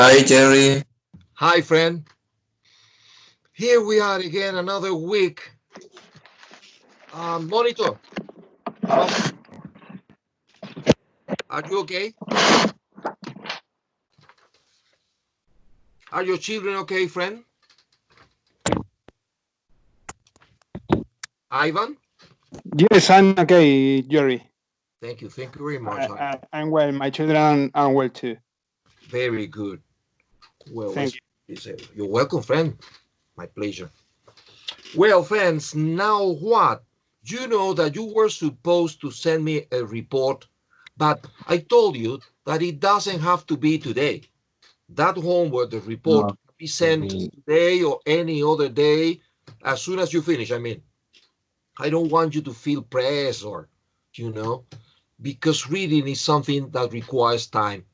Hi, Jerry. Hi, friend. Here we are again, another week. Monitor, are you okay? Are your children okay, friend? Ivan? Yes, I'm okay, Jerry. Thank you. Thank you very much. I'm well. My children are well too. Very good. Well, Thank you're welcome, friend. My pleasure. Well, friends, now what? You know that you were supposed to send me a report, but I told you that it doesn't have to be today. That homework, the report, No, can be sent today or any other day as soon as you finish. I mean, I don't want you to feel pressed or, you know, because reading is something that requires time.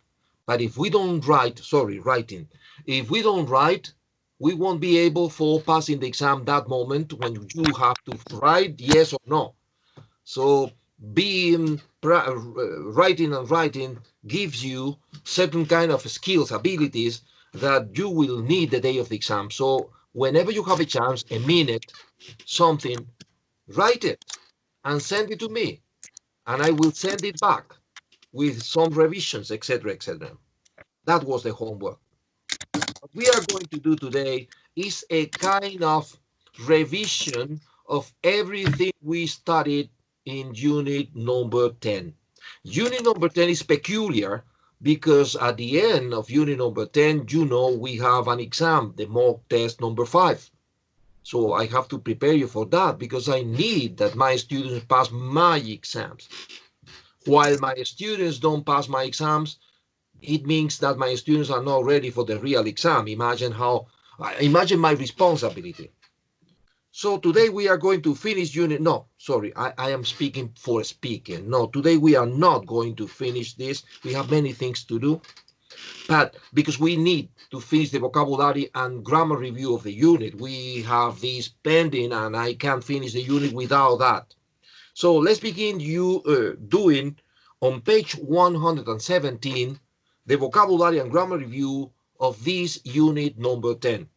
But if we don't writing, if we don't write, we won't be able for passing the exam that moment when you have to write yes or no. So being writing and writing gives you certain kind of skills, abilities that you will need the day of the exam. So whenever you have a chance, a minute, something, write it and send it to me, and I will send it back with some revisions, etc., etc. That was the homework. What we are going to do today is a kind of revision of everything we studied in unit number 10. Unit number 10 is peculiar because at the end of unit number 10, we have an exam, the mock test number 5. So I have to prepare you for that because I need that my students pass my exams. While my students don't pass my exams, it means that my students are not ready for the real exam. Imagine my responsibility. So today we are going to finish unit. No, sorry, I am speaking for speaking. No, today we are not going to finish this. We have many things to do, but because we need to finish the vocabulary and grammar review of the unit, we have this pending and I can't finish the unit without that. So let's begin doing on page 117 the vocabulary and grammar review of this unit number 10.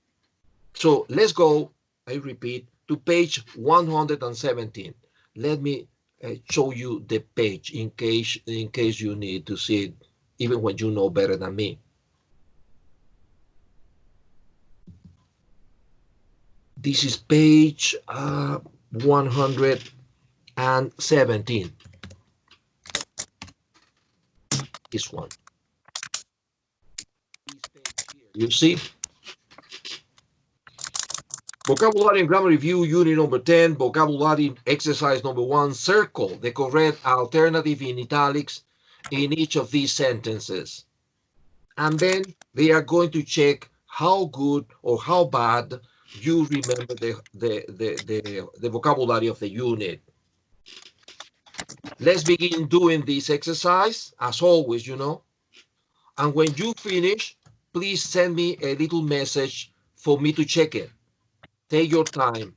So let's go, I repeat, to page 117. Let me show you the page in case you need to see it, even when you know better than me. This is page 117. This one. You see? Vocabulary and grammar review, unit number 10, vocabulary exercise number 1, circle the correct alternative in italics in each of these sentences. And then they are going to check how good or how bad you remember the vocabulary of the unit. Let's begin doing this exercise, as always, And when you finish, please send me a little message for me to check it. Take your time.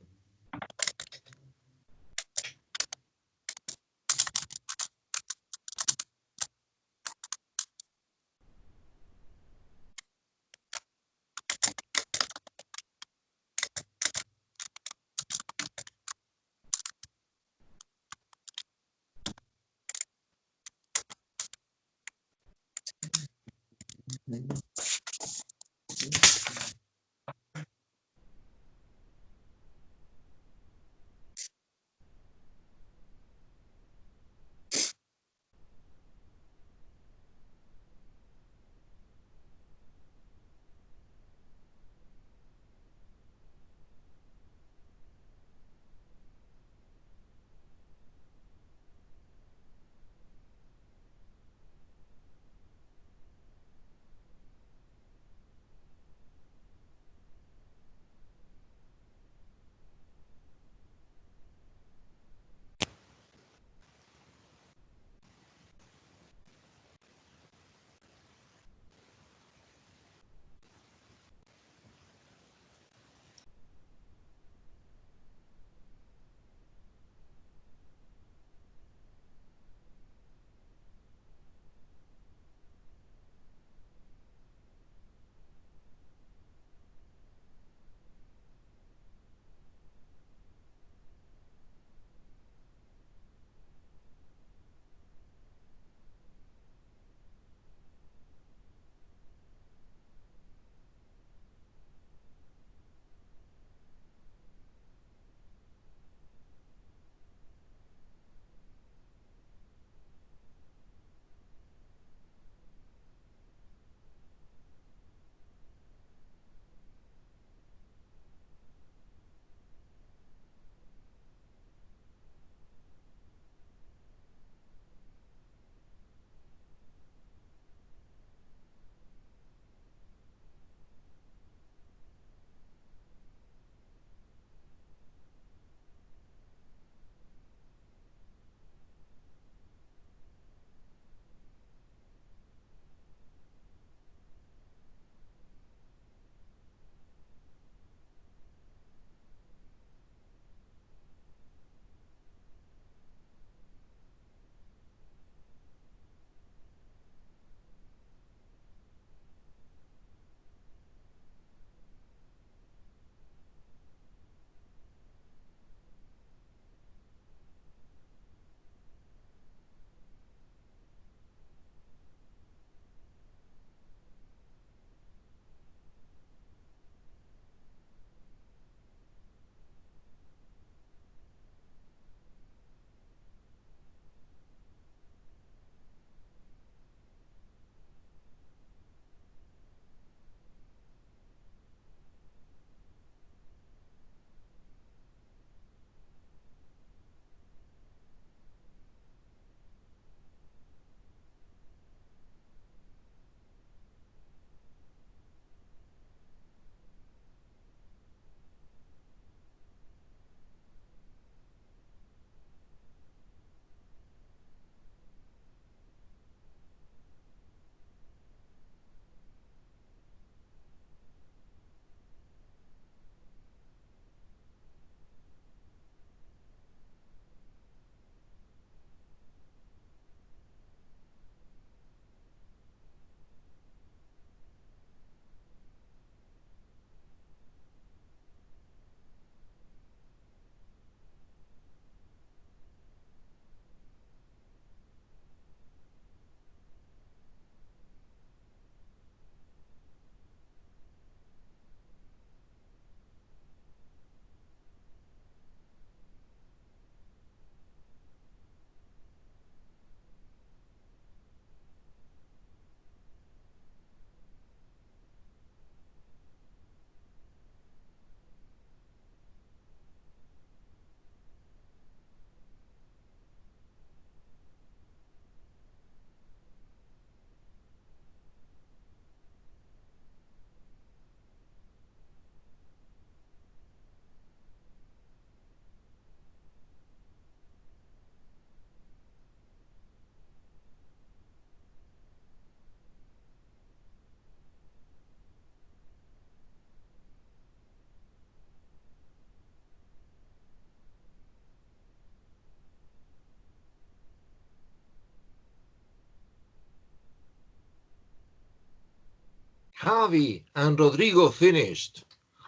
Javi and Rodrigo finished.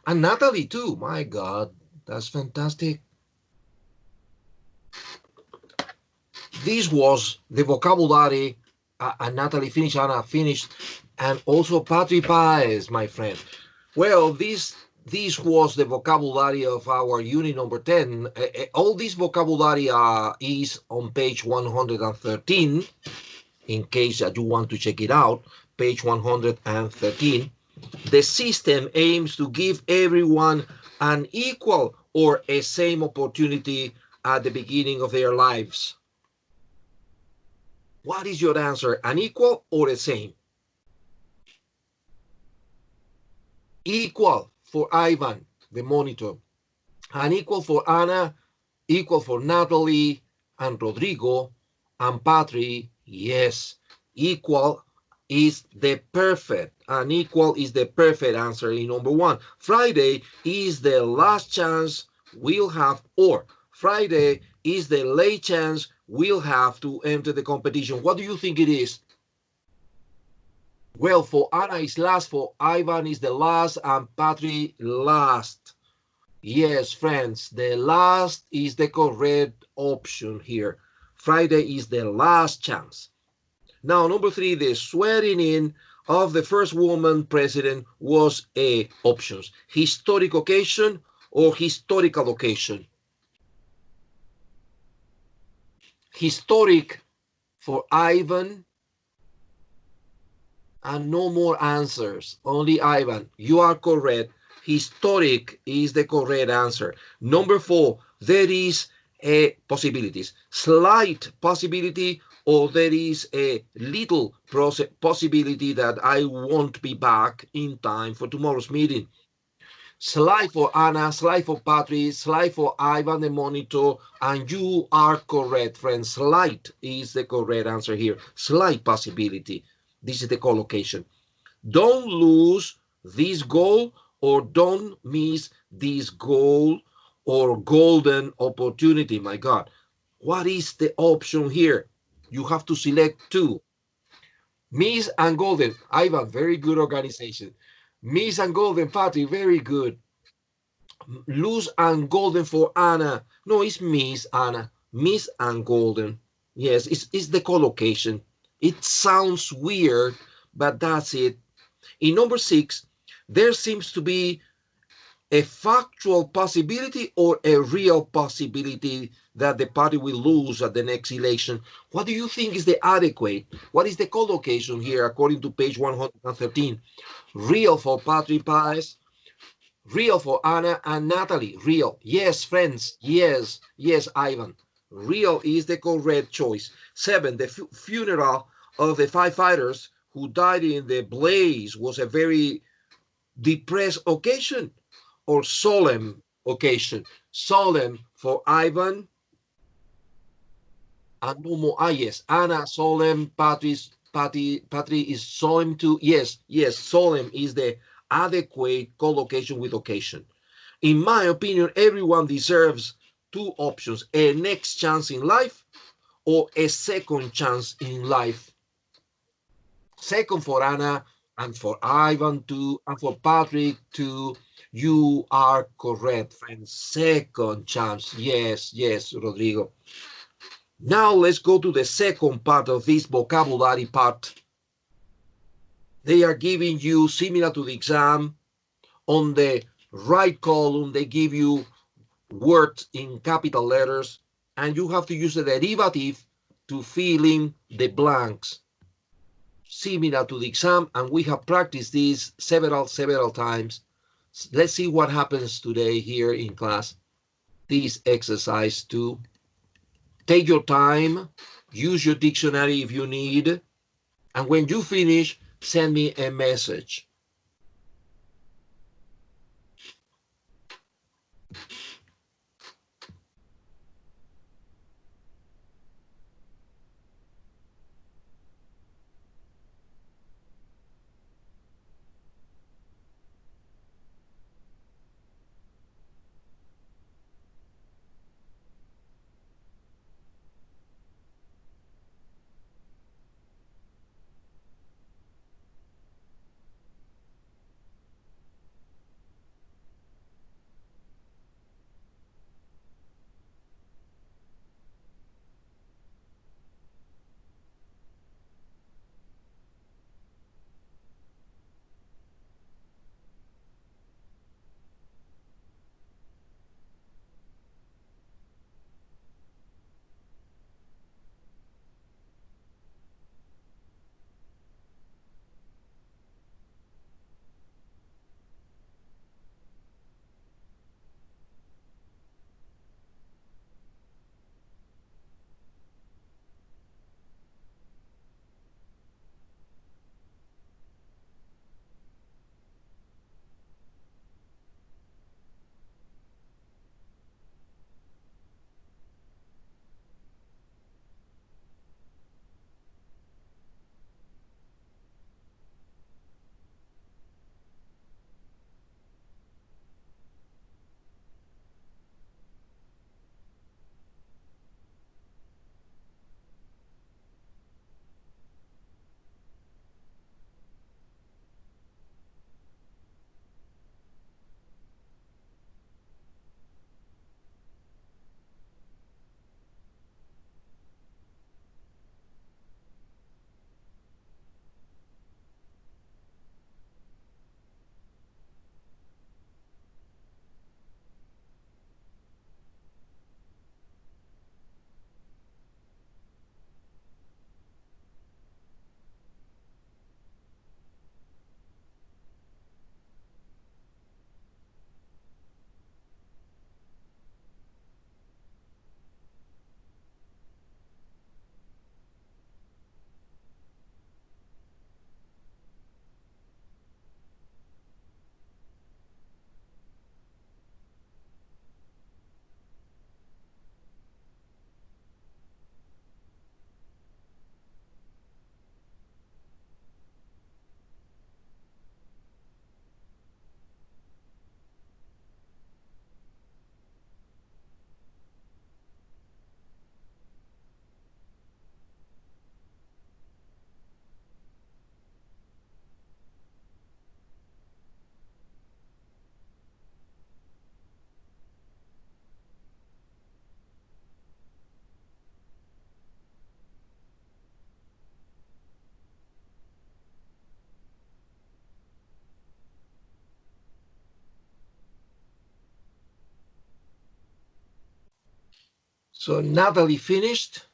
And Natalie too. My God, that's fantastic. This was the vocabulary. And Natalie finished, Anna finished, and also Patrick Paez, my friend. Well, this was the vocabulary of our unit number 10. All this vocabulary is on page 113, in case that you want to check it out, page 113. The system aims to give everyone an equal or a same opportunity at the beginning of their lives. What is your answer? An equal or a same? Equal for Ivan, the monitor. An equal for Anna, equal for Natalie and Rodrigo and Patri. Yes, equal is the perfect. An equal is the perfect answer in number one. Friday is the last chance we'll have, or Friday is the late chance we'll have to enter the competition. What do you think it is? Well, for Anna is last, for Ivan is the last, and Patri last. Yes, friends, the last is the correct option here. Friday is the last chance. Now, number three, the swearing in of the first woman president was a options. Historic occasion or historical occasion? Historic for Ivan, and no more answers. Only Ivan. You are correct. Historic is the correct answer. Number four, there is a possibilities. Slight possibility, or there is a little possibility that I won't be back in time for tomorrow's meeting. Slight for Anna, slight for Patrick, slight for Ivan the monitor, and you are correct, friends. Slight is the correct answer here. Slight possibility. This is the collocation. Don't lose this goal, or don't miss this goal, or golden opportunity. My God, what is the option here? You have to select two. Miss and golden. Ivan, very good organization. Miss and golden, Patty, very good. Lose and golden for Anna. No, it's Miss Anna. Miss and golden. Yes, it's the collocation. It sounds weird, but that's it. In number six, there seems to be a factual possibility or a real possibility that the party will lose at the next election. What do you think is the adequate? What is the collocation here according to page 113? Real for Patrick Paez, real for Anna and Natalie. Real. Yes, friends. Yes, yes, Ivan. Real is the correct choice. Seven, the funeral of the firefighters who died in the blaze was a very depressed occasion or solemn occasion. Solemn for Ivan and no more. Yes, Anna solemn, Patty is solemn too. Yes, yes, solemn is the adequate collocation with occasion. In my opinion, everyone deserves two options: a next chance in life or a second chance in life. Second for Anna and for Ivan too, and for Patrick too. You are correct, friends. Second chance. Yes, yes, Rodrigo. Now let's go to the second part of this vocabulary part. They are giving you, similar to the exam, on the right column, they give you words in capital letters, and you have to use the derivative to fill in the blanks. Similar to the exam, and we have practiced this several times. Let's see what happens today here in class. This exercise 2. Take your time, use your dictionary if you need, and when you finish, send me a message. So Natalie finished.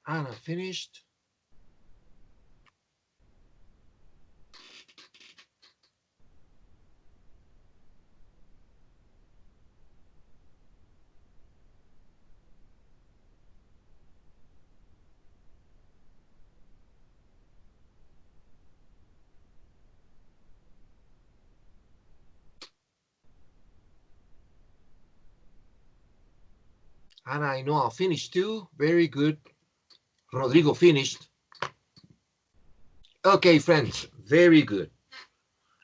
Anna finished. Anna, I know I finished too. Very good. Rodrigo finished. Okay, friends, very good.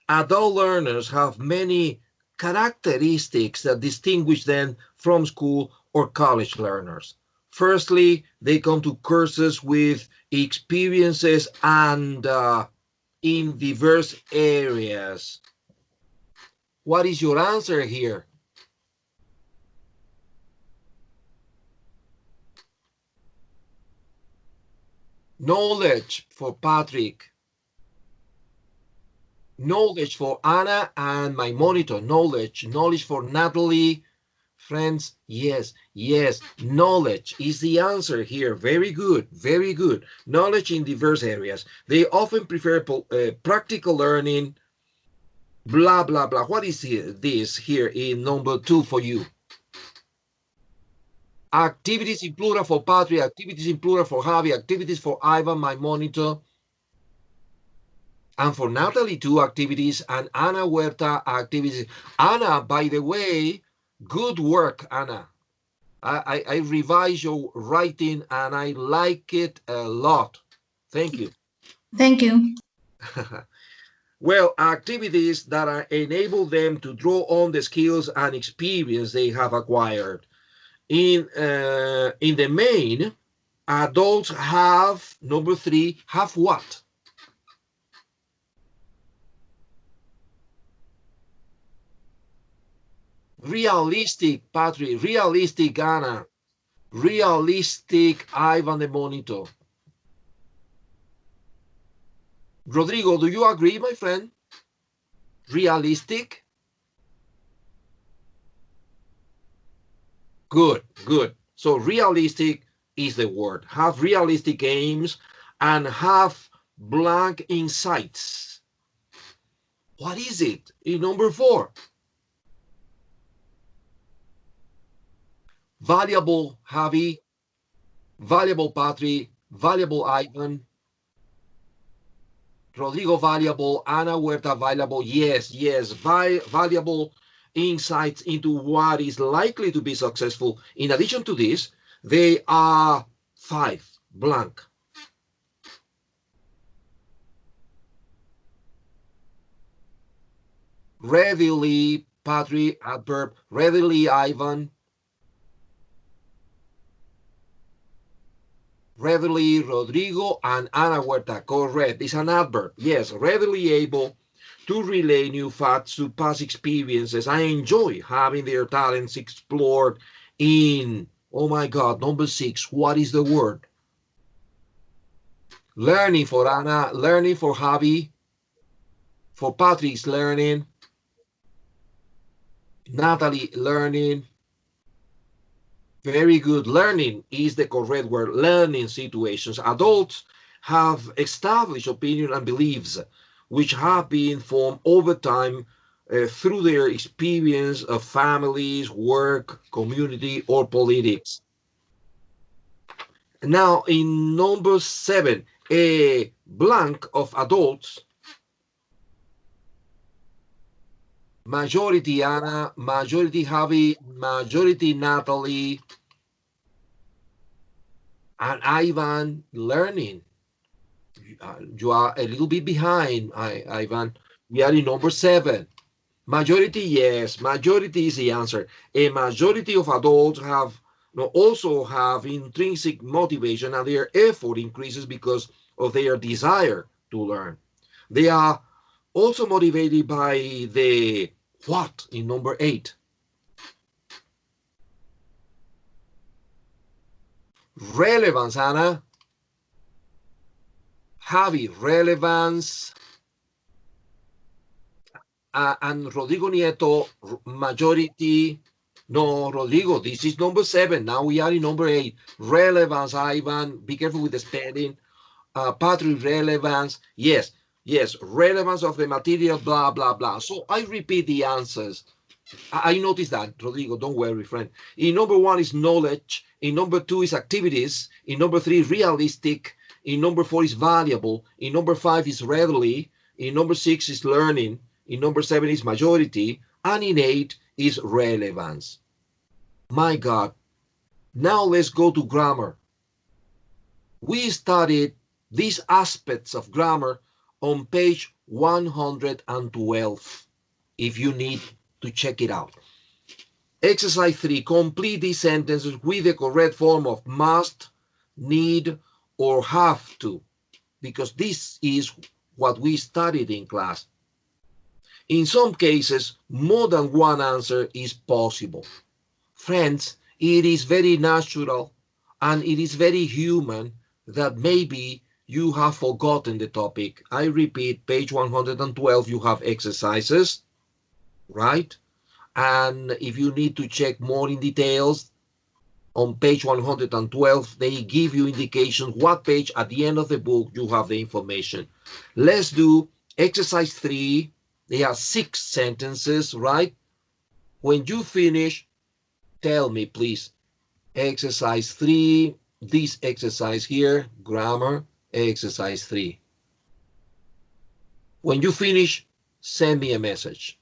Adult learners have many characteristics that distinguish them from school or college learners. Firstly, they come to courses with experiences and in diverse areas. What is your answer here? Knowledge for Patrick. Knowledge for Anna and my monitor. Knowledge for Natalie. Friends, yes, knowledge is the answer here. Very good, very good. Knowledge in diverse areas. They often prefer practical learning, blah, blah, blah. What is this here in number 2 for you? Activities in plural for Patrick, activities in plural for Javi, activities for Ivan, my monitor. And for Natalie, 2 activities, and Ana Huerta, activities. Ana, by the way, good work, Ana. I revised your writing and I like it a lot. Thank you. Thank you. Well, activities that enable them to draw on the skills and experience they have acquired. In the main, adults have, number 3, have what? Realistic, Patrick, realistic, Anna, realistic, Ivan the monitor. Rodrigo, do you agree, my friend? Realistic? Good, good. So realistic is the word. Have realistic aims and have blank insights. What is it in number 4? Valuable, Javi. Valuable, Patri. Valuable, Ivan. Rodrigo, valuable. Ana Huerta, valuable. Yes, valuable insights into what is likely to be successful. In addition to this, they are 5, blank. Readily, Patri, adverb. Readily, Ivan. Readily, Rodrigo, and Ana Huerta, correct. It's an adverb. Yes, readily able to relay new facts to past experiences. I enjoy having their talents explored in, oh my God, number 6. What is the word? Learning for Ana, learning for Javi, for Patrick's learning, Natalie learning. Very good. Learning is the correct word. Learning situations. Adults have established opinions and beliefs which have been formed over time through their experience of families, work, community, or politics. Now, in number 7, a blank of adults, majority Anna, majority Javi, majority Natalie, and Ivan learning. You are a little bit behind, Ivan. We are in number 7. Majority, yes, majority is the answer. A majority of adults also have intrinsic motivation, and their effort increases because of their desire to learn. They are also motivated by the what in number 8. Relevance, Anna. Javi, relevance. And Rodrigo Nieto, majority. No, Rodrigo, this is number 7. Now we are in number 8. Relevance, Ivan. Be careful with the spelling. Patrick, relevance. Yes, relevance of the material, blah, blah, blah. So I repeat the answers. I noticed that, Rodrigo, don't worry, friend. In number 1 is knowledge. In number 2 is activities. In number 3, realistic. In number 4 is valuable. In number 5 is readily. In number 6 is learning. In number 7 is majority. And in 8 is relevance. My God. Now let's go to grammar. We studied these aspects of grammar on page 112, if you need to check it out. Exercise 3, complete these sentences with the correct form of must, need, or have to, because this is what we studied in class. In some cases, more than one answer is possible. Friends, it is very natural and it is very human that maybe you have forgotten the topic. I repeat, page 112, you have exercises, right? And if you need to check more in details, on page 112, they give you indication what page at the end of the book you have the information. Let's do exercise 3. They are 6 sentences, right? When you finish, tell me, please. Exercise 3, this exercise here, grammar, exercise 3. When you finish, send me a message.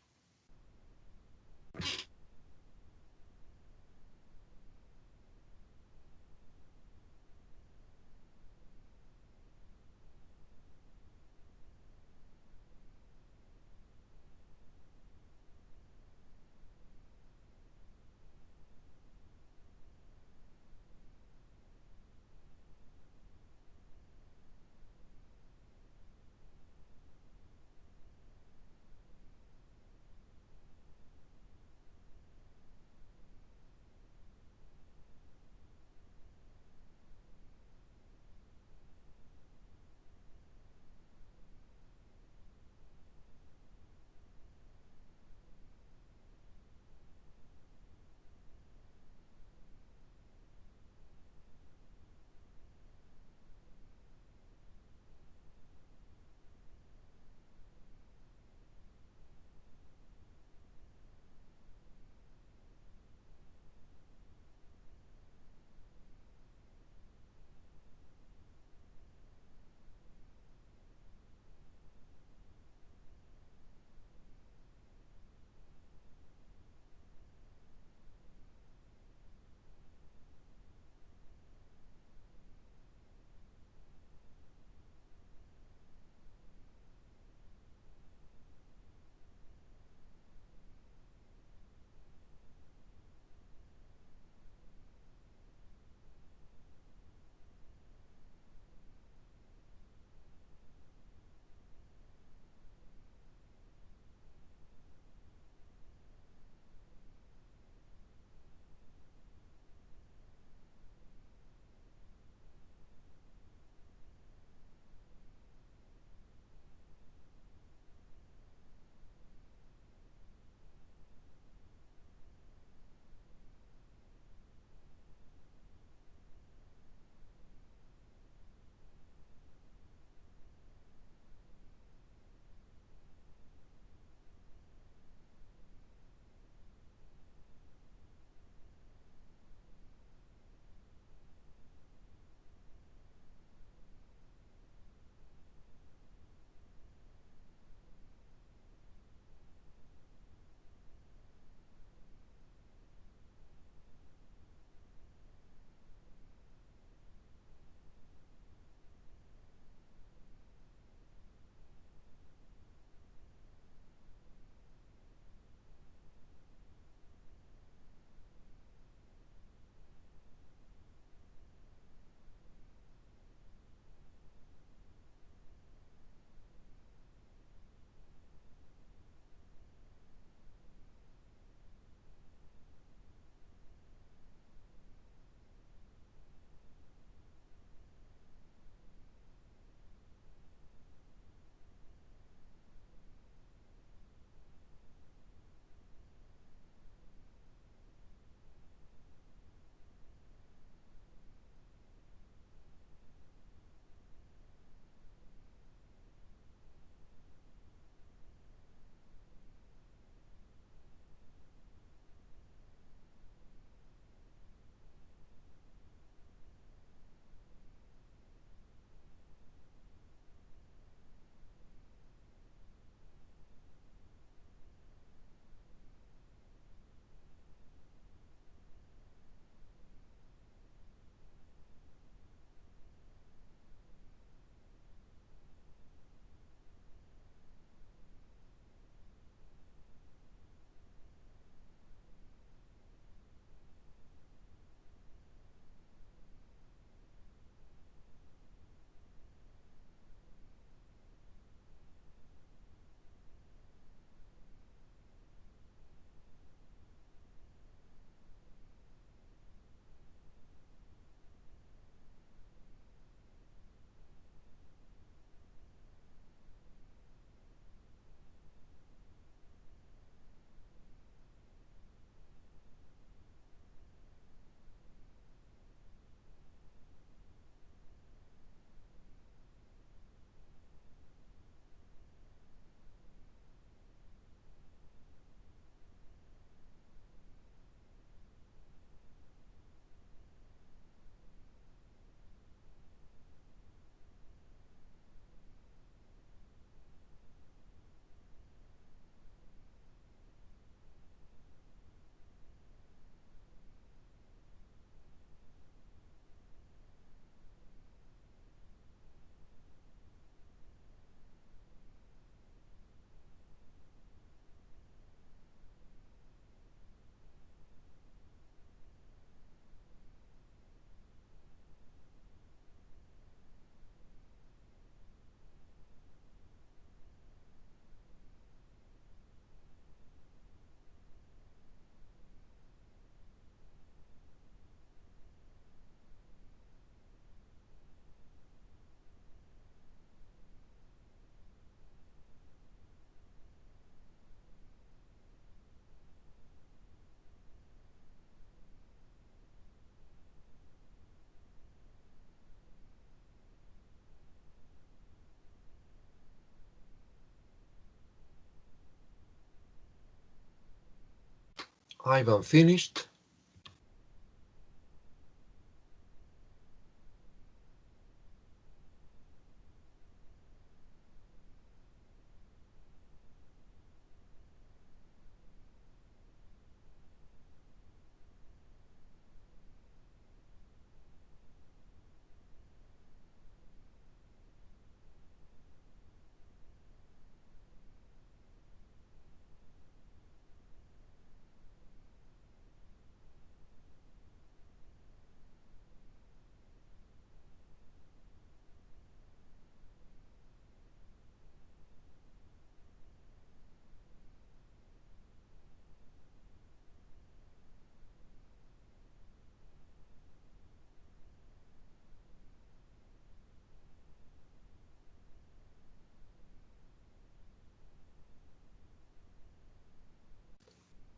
Ivan finished.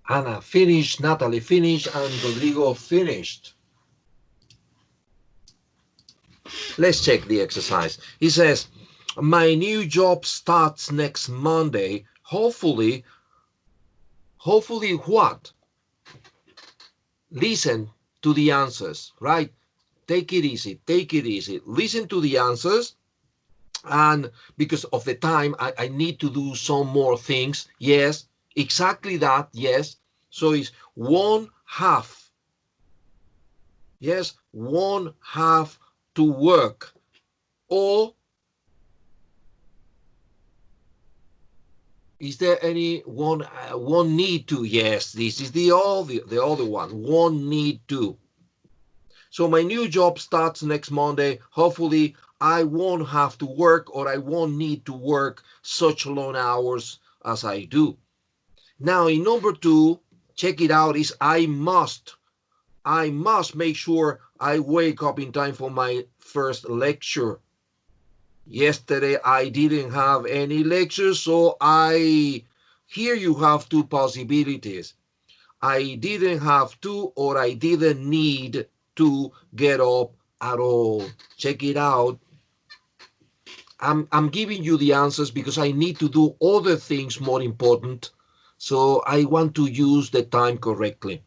Anna finished, Natalie finished, and Rodrigo finished. Let's check the exercise. He says, my new job starts next Monday. Hopefully what? Listen to the answers, right? Take it easy, take it easy. Listen to the answers. And because of the time, I need to do some more things. Yes, exactly that, yes. So it's 1/2. Yes, 1/2 to work. Or is there any one need to? Yes, this is the other one. One need to. So my new job starts next Monday. Hopefully I won't have to work, or I won't need to work such long hours as I do. Now in number 2, check it out, is I must make sure I wake up in time for my first lecture. Yesterday I didn't have any lectures, so here you have 2 possibilities. I didn't have to, or I didn't need to get up at all. Check it out. I'm giving you the answers because I need to do other things more important. So I want to use the time correctly.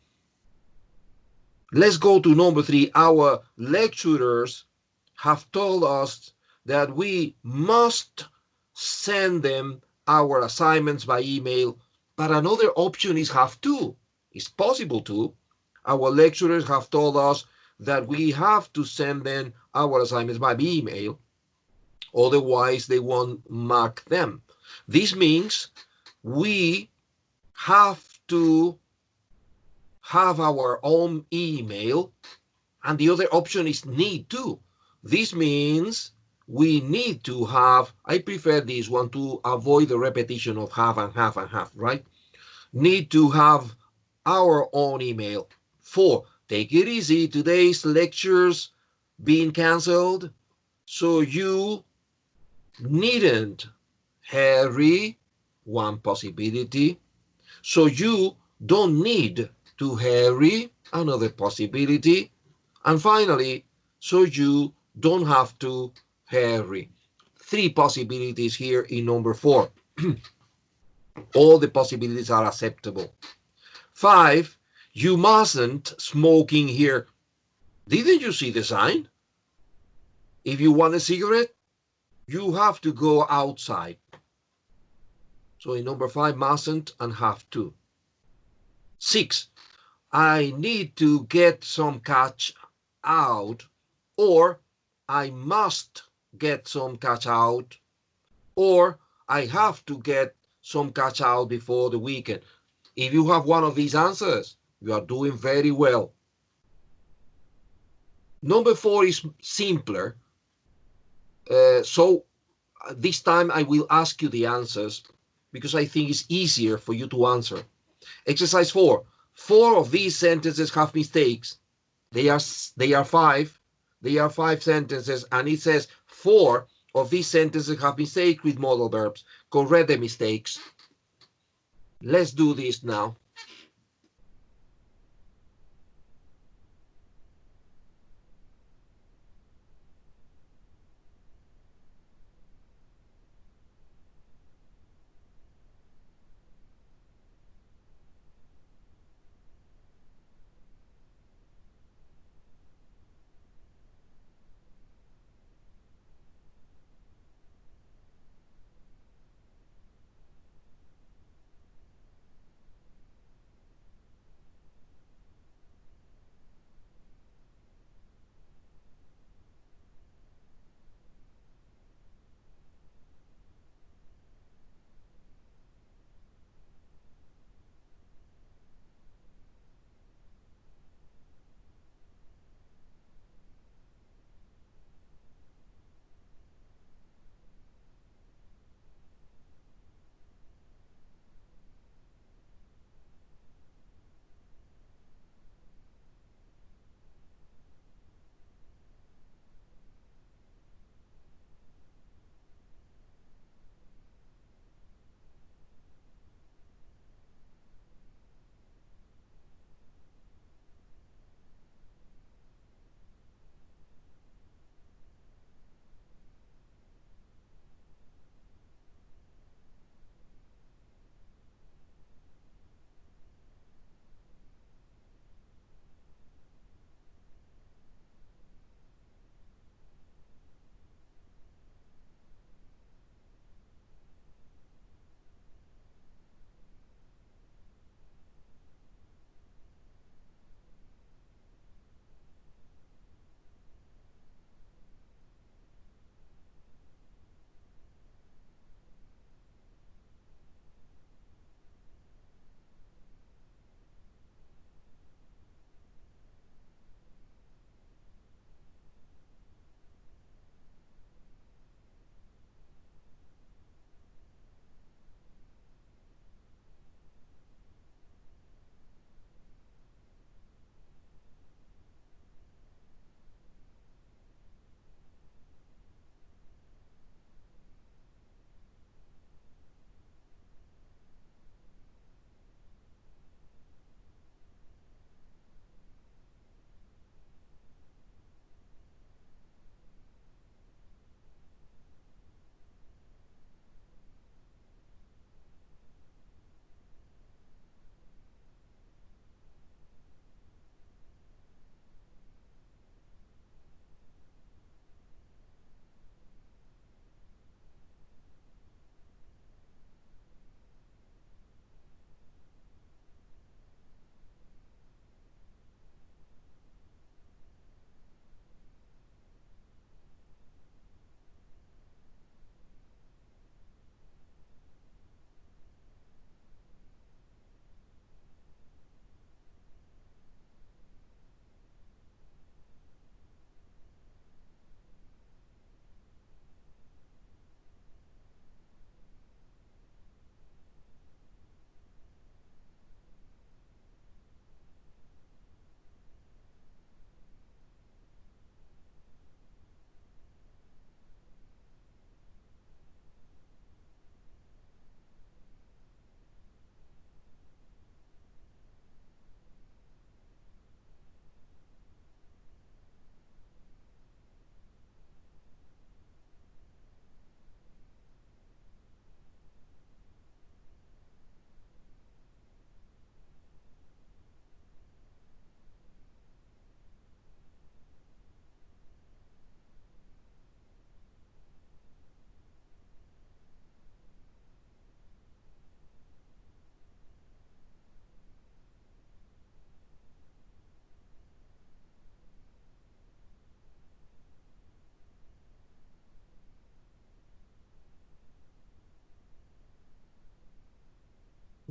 Let's go to number 3. Our lecturers have told us that we must send them our assignments by email, but another option is have to. It's possible to. Our lecturers have told us that we have to send them our assignments by email, otherwise they won't mark them. This means we have to have our own email, and the other option is need to. This means we need to have, I prefer this one to avoid the repetition of have and have and have, right? Need to have our own email. 4, take it easy. Today's lectures being canceled, so you needn't hurry. One possibility. So you don't need to hurry. Another possibility. And finally, so you don't have to hurry. 3 possibilities here in number 4. All the possibilities are acceptable. 5, you mustn't smoking here. Didn't you see the sign? If you want a cigarette, you have to go outside. So in number 5, mustn't and have to. 6, I need to get some cash out, or I must get some cash out, or I have to get some cash out before the weekend. If you have one of these answers, you are doing very well. Number 4 is simpler. So this time I will ask you the answers because I think it's easier for you to answer. Exercise 4. 4 of these sentences have mistakes. They are 5. They are 5 sentences, and it says 4 of these sentences have mistakes with modal verbs. Correct the mistakes. Let's do this now.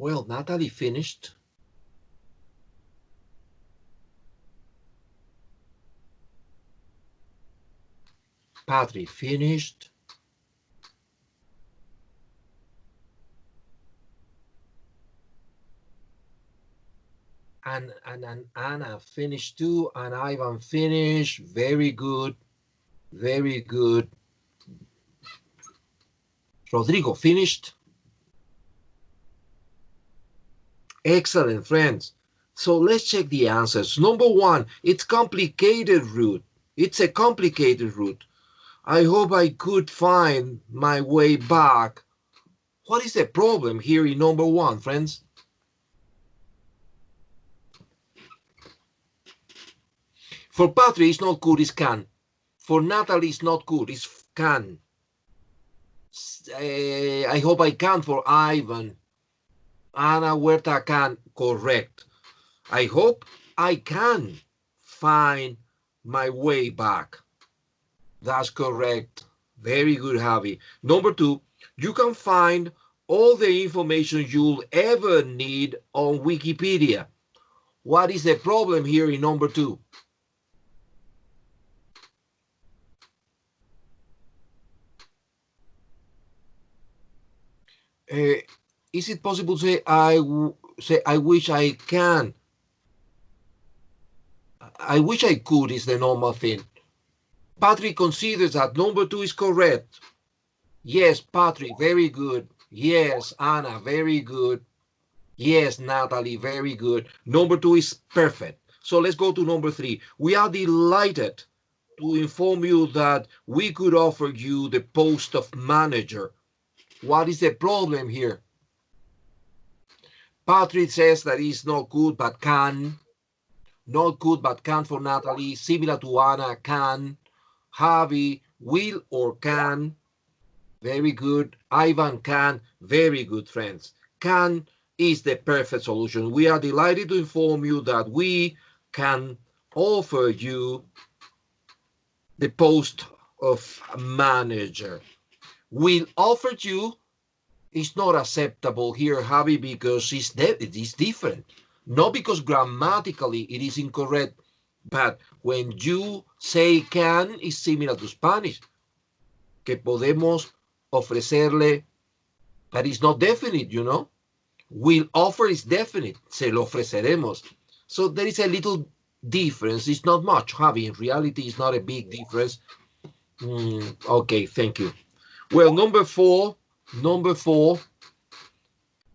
Well, Natalie finished. Patrick finished. And Anna finished too, and Ivan finished. Very good. Very good. Rodrigo finished. Excellent, friends. So let's check the answers. Number one, it's complicated route. It's a complicated route. I hope I could find my way back. What is the problem here in number one, friends? For Patrick, it's not good, it's can. For Natalie, it's not good, it's can. I hope I can for Ivan. Ana Huerta can, correct. I hope I can find my way back. That's correct. Very good, Javi. Number two, you can find all the information you'll ever need on Wikipedia. What is the problem here in number two? Is it possible to say I wish I can? I wish I could is the normal thing. Patrick considers that number two is correct. Yes, Patrick, very good. Yes, Anna, very good. Yes, Natalie, very good. Number two is perfect. So let's go to number three. We are delighted to inform you that we could offer you the post of manager. What is the problem here? Patrick says that it's not good, but can. Not good, but can for Natalie. Similar to Anna, can. Javi, will or can. Very good. Ivan can. Very good, friends. Can is the perfect solution. We are delighted to inform you that we can offer you the post of manager. Will offer you is not acceptable here, Javi, because it is different. Not because grammatically it is incorrect, but when you say can, is similar to Spanish. Que podemos ofrecerle, but it's not definite, you know. Will offer is definite. Se lo ofreceremos. So there is a little difference. It's not much, Javi. In reality, it's not a big difference. Okay, thank you. Well, number four,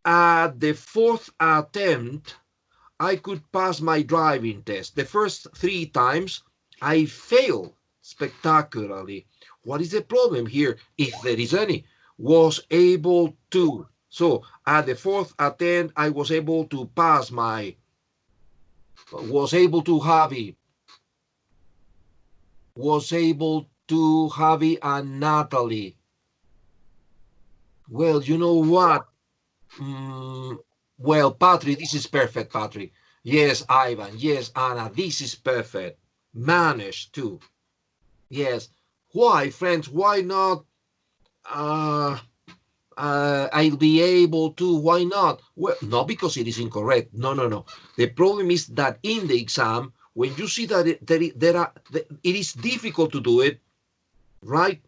at the fourth attempt, I could pass my driving test. The first three times, I failed spectacularly. What is the problem here, if there is any? Was able to. So at the fourth attempt, I was able to pass my, was able to Javi and Natalie. Well, you know what? Well, Patrick, this is perfect, Patrick. Yes, Ivan. Yes, Anna, this is perfect. Managed to. Yes. Why, friends? Why not? I'll be able to. Why not? Well, not because it is incorrect. No, no, no. The problem is that in the exam, when you see that it is difficult to do it, right?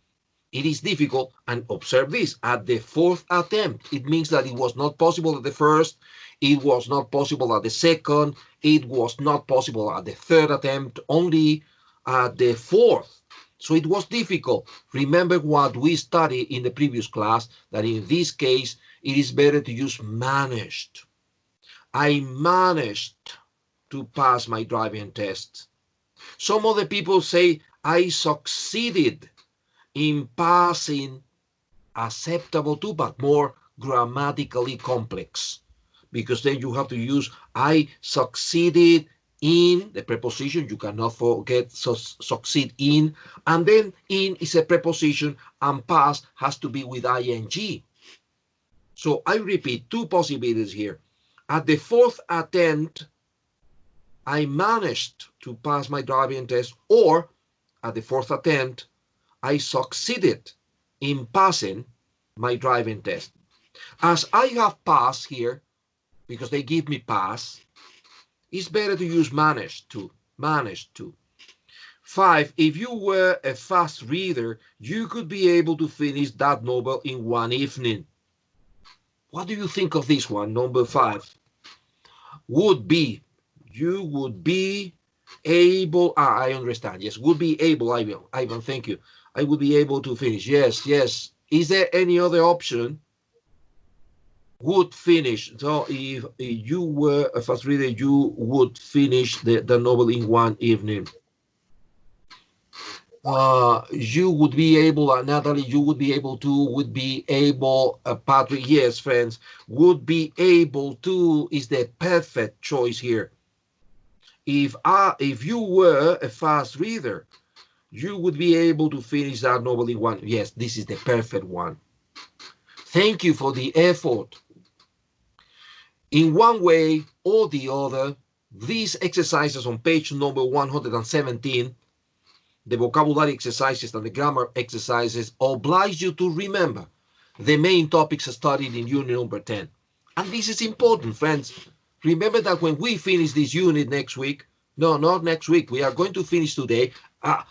It is difficult, and observe this, at the fourth attempt, it means that it was not possible at the first, it was not possible at the second, it was not possible at the third attempt, only at the fourth. So it was difficult. Remember what we studied in the previous class, that in this case, it is better to use managed. I managed to pass my driving test. Some other people say, I succeeded in passing, acceptable too, but more grammatically complex, because then you have to use I succeeded in the preposition. You cannot forget succeed in, and then in is a preposition, and pass has to be with ing. So I repeat, two possibilities here. At the fourth attempt, I managed to pass my driving test, or at the fourth attempt, I succeeded in passing my driving test. As I have passed here, because they give me pass. It's better to use manage to. 5, if you were a fast reader, you could be able to finish that novel in one evening. What do you think of this one, number 5? Would be, you would be able, I understand, yes, would be able, Ivan, thank you. I would be able to finish, yes. Is there any other option? Would finish, so if you were a fast reader, you would finish the novel in one evening. You would be able, Natalie, you would be able to, would be able, Patrick, yes, friends, would be able to is the perfect choice here. If you were a fast reader, you would be able to finish that novel in one. Yes, this is the perfect one. Thank you for the effort. In one way or the other, these exercises on page number 117, the vocabulary exercises and the grammar exercises, oblige you to remember the main topics studied in unit number 10. And this is important, friends. Remember that when we finish this unit next week, no, not next week, we are going to finish today.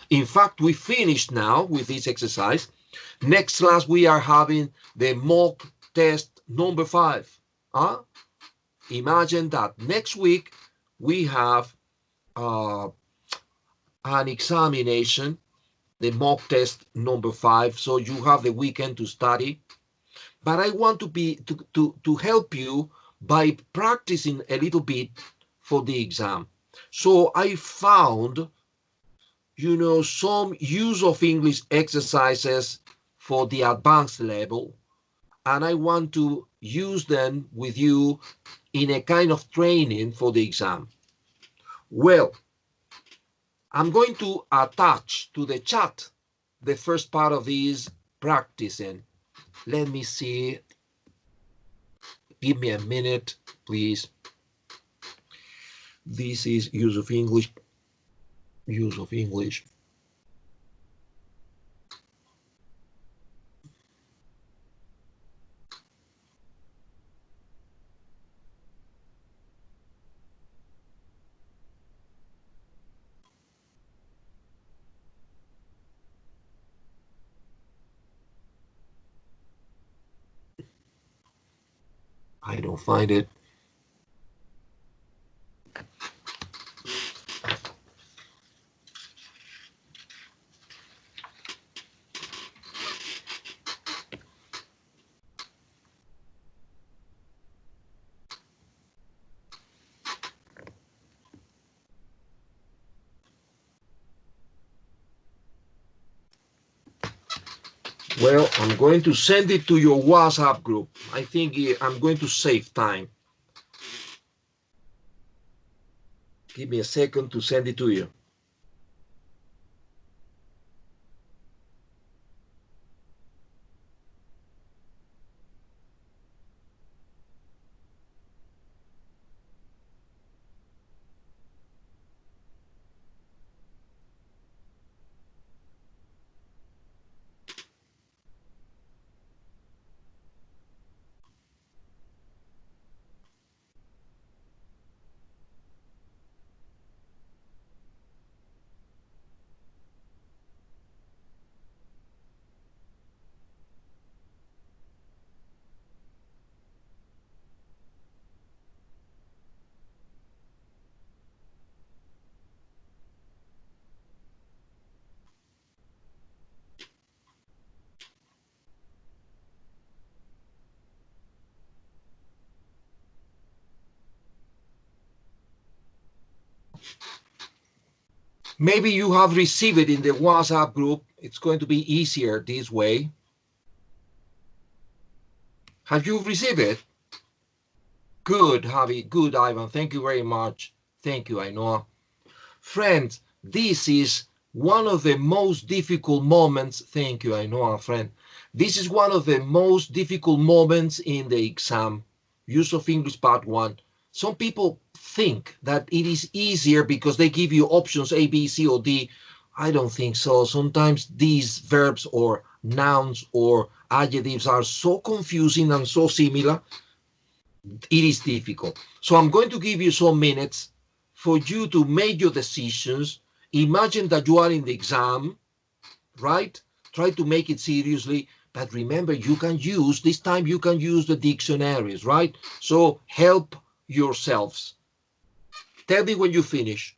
In fact, we finished now with this exercise. Next class, we are having the mock test number 5. Imagine that next week we have an examination, the mock test number 5. So you have the weekend to study. But I want to help you by practicing a little bit for the exam. So I found, some use of English exercises for the advanced level, and I want to use them with you in a kind of training for the exam. Well, I'm going to attach to the chat the first part of this practicing. Let me see. Give me a minute, please. This is use of English. I don't find it. Well, I'm going to send it to your WhatsApp group. I think I'm going to save time. Give me a second to send it to you. Maybe you have received it in the WhatsApp group. It's going to be easier this way. Have you received it? Good, Javi. Good, Ivan. Thank you very much. Thank you, Ainhoa. Friends, this is one of the most difficult moments. Thank you, Ainhoa, friend. This is one of the most difficult moments in the exam. Use of English Part 1. Some people think that it is easier because they give you options A, B, C, or D. I don't think so. Sometimes these verbs or nouns or adjectives are so confusing and so similar. It is difficult. So I'm going to give you some minutes for you to make your decisions. Imagine that you are in the exam, right? Try to make it seriously, but remember, you can use, this time you can use the dictionaries, right? So help yourselves. Tell me when you finish.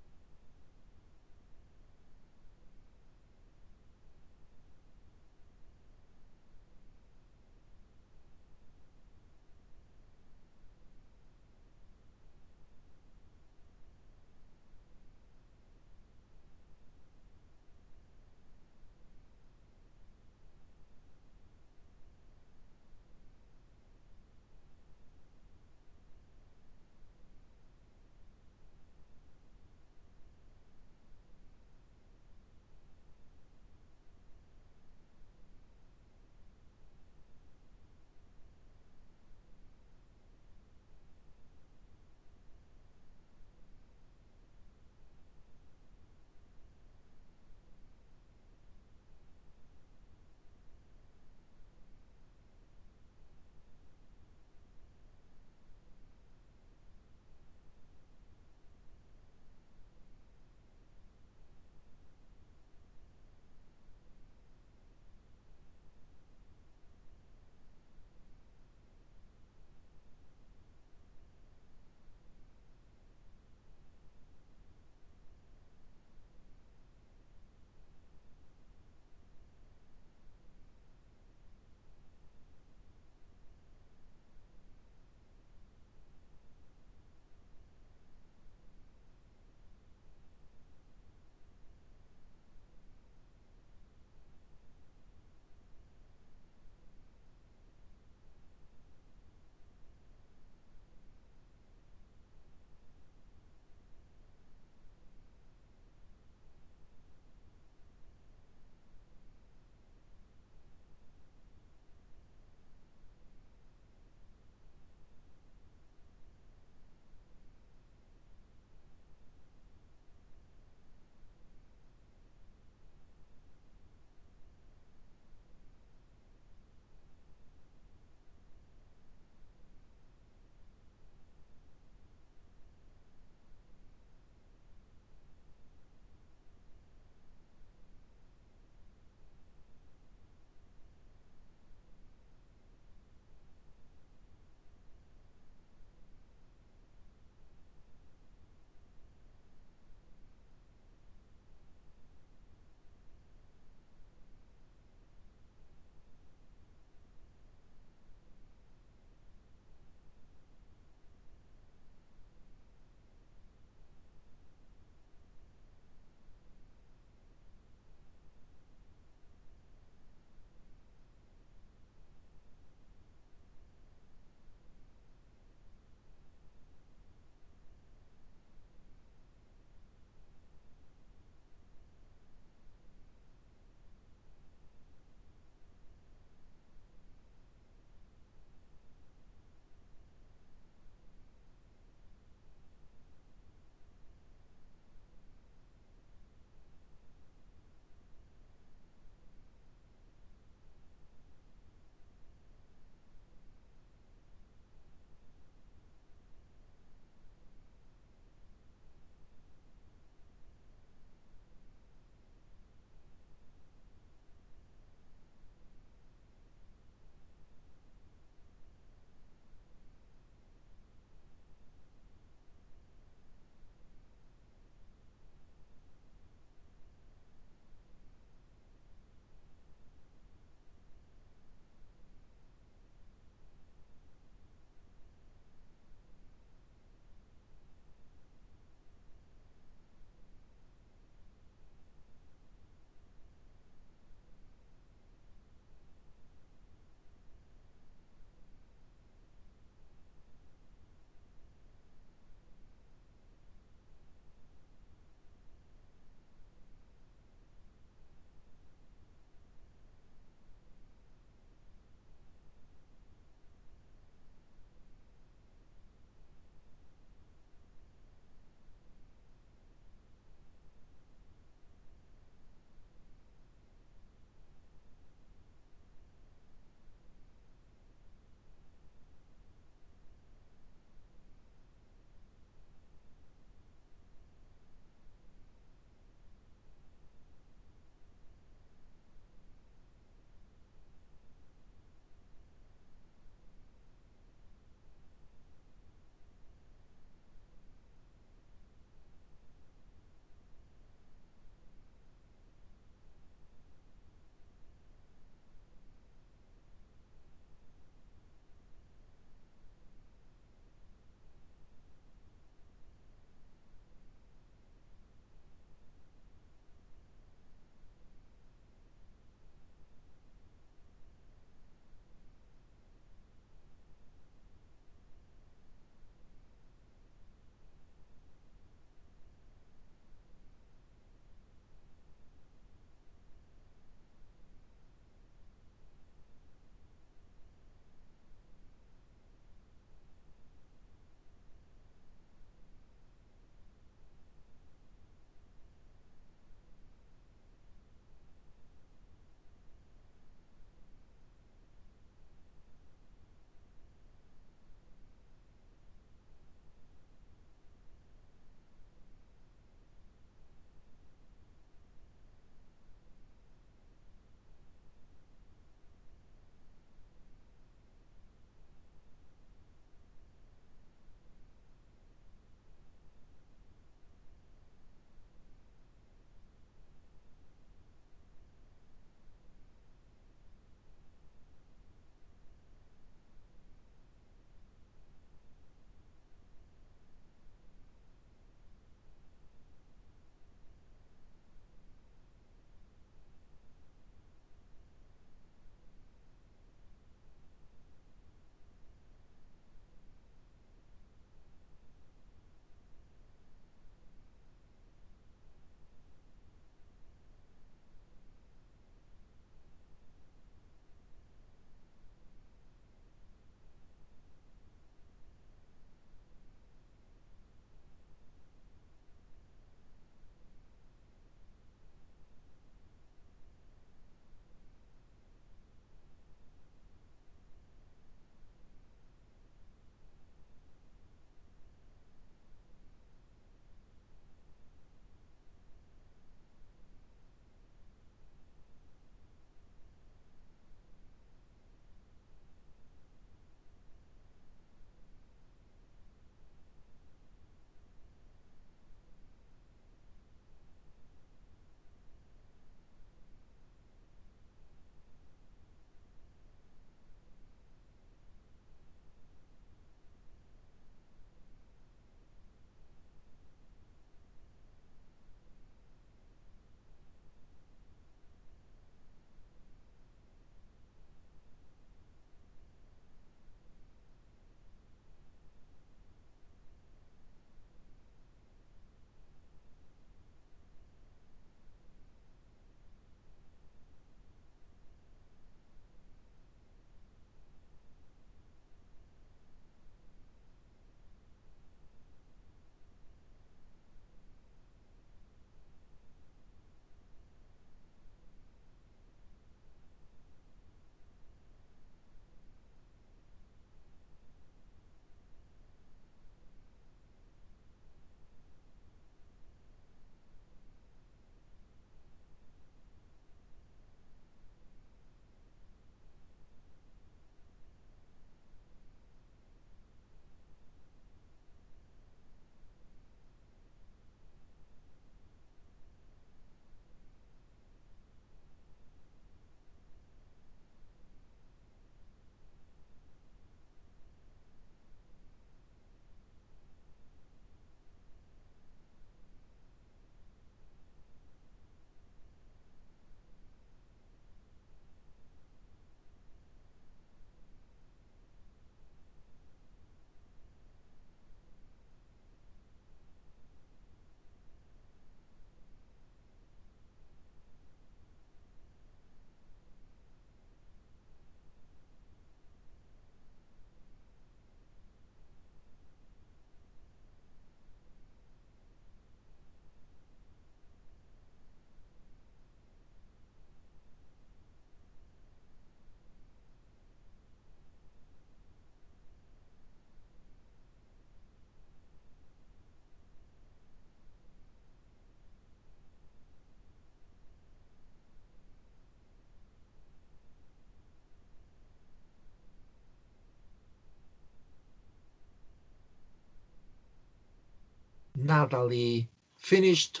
Natalie finished.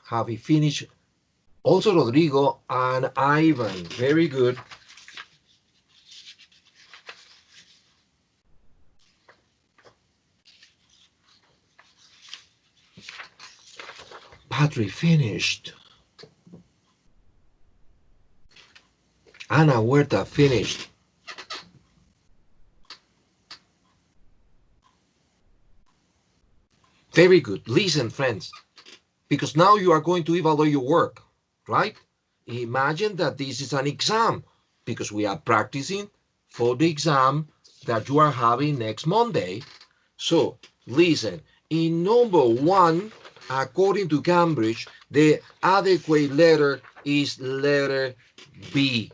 Javi finished. Also Rodrigo and Ivan. Very good. Patrick finished. Ana Huerta finished. Very good. Listen, friends, because now you are going to evaluate your work, right? Imagine that this is an exam because we are practicing for the exam that you are having next Monday. So, listen, in number one, according to Cambridge, the adequate letter is letter B.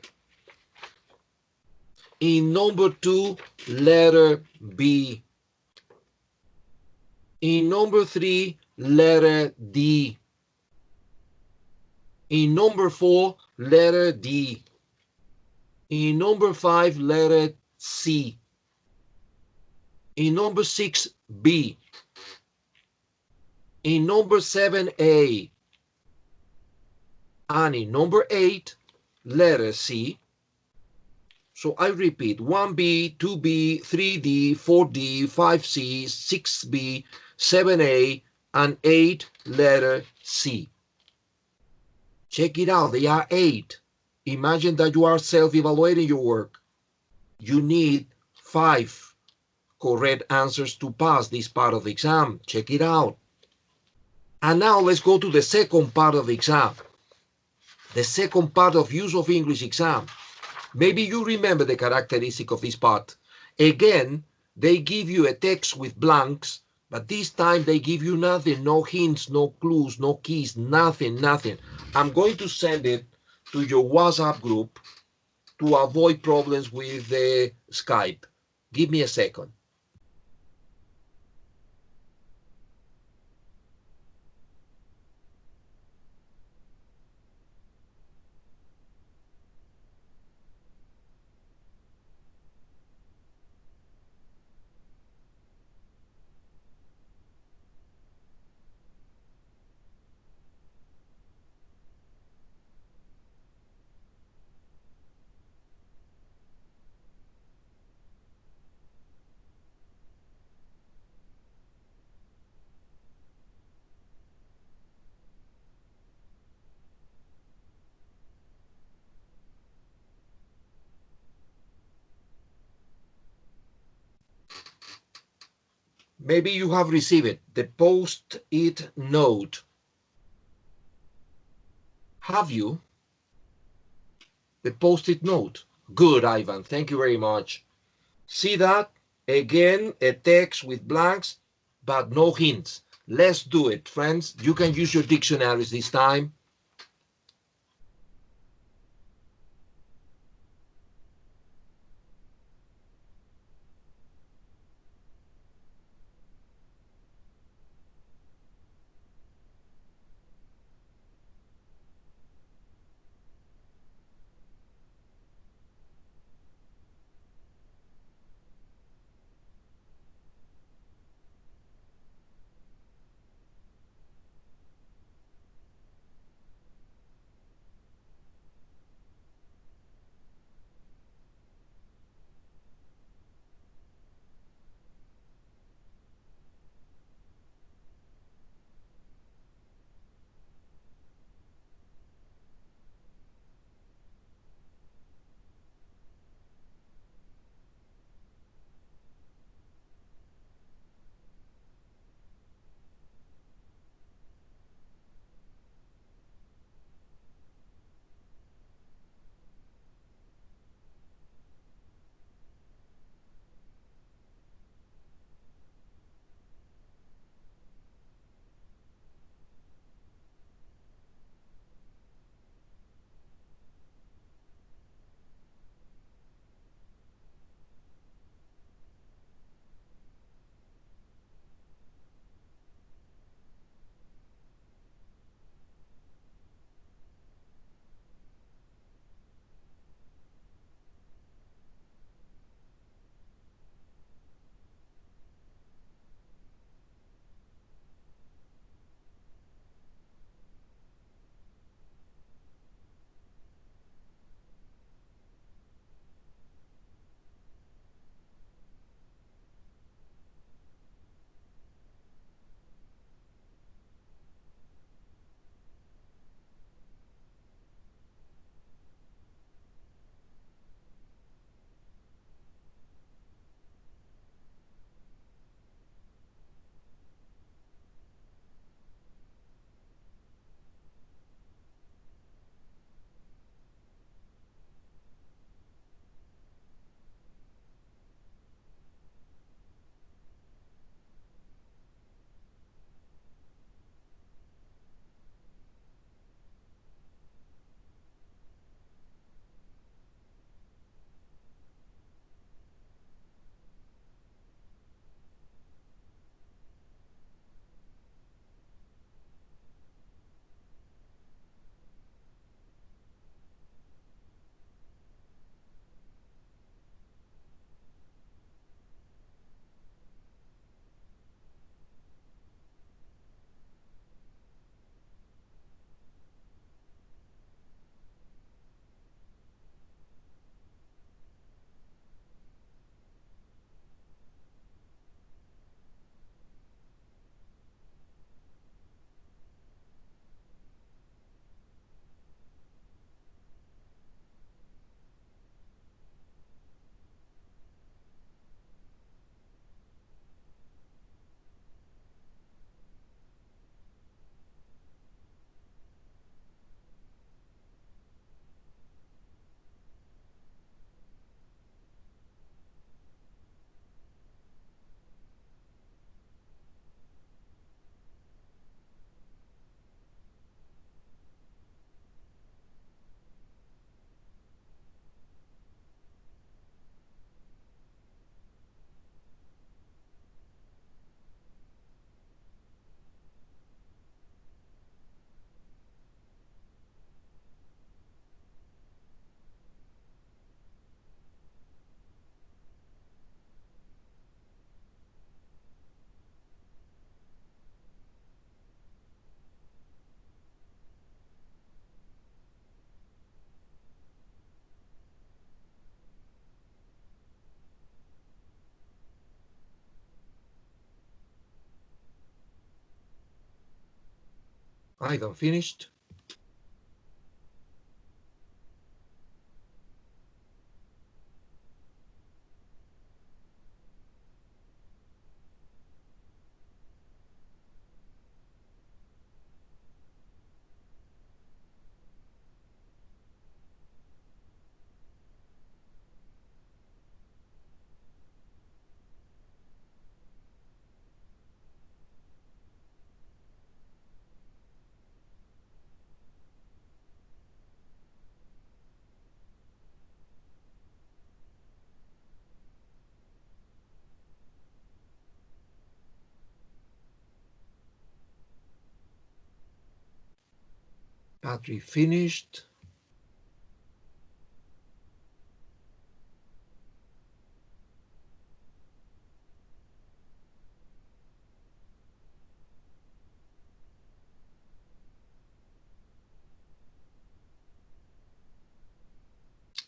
In number two, letter B. In number three, letter D. In number four, letter D. In number five, letter C. In number six, B. In number seven, A. And in number eight, letter C. So I repeat, 1B, 2B, 3D, 4D, 5C, 6B, 7A, and 8, letter C. Check it out, they are 8. Imagine that you are self-evaluating your work. You need 5 correct answers to pass this part of the exam. Check it out. And now let's go to the second part of the exam. The second part of use of English exam. Maybe you remember the characteristic of this part. Again, they give you a text with blanks, but this time they give you nothing, no hints, no clues, no keys, nothing. I'm going to send it to your WhatsApp group to avoid problems with the Skype. Give me a second. Maybe you have received it, the post-it note. Have you? The post-it note. Good, Ivan. Thank you very much. See that? Again, a text with blanks, but no hints. Let's do it, friends. You can use your dictionaries this time. Ivan finished. Patrick finished.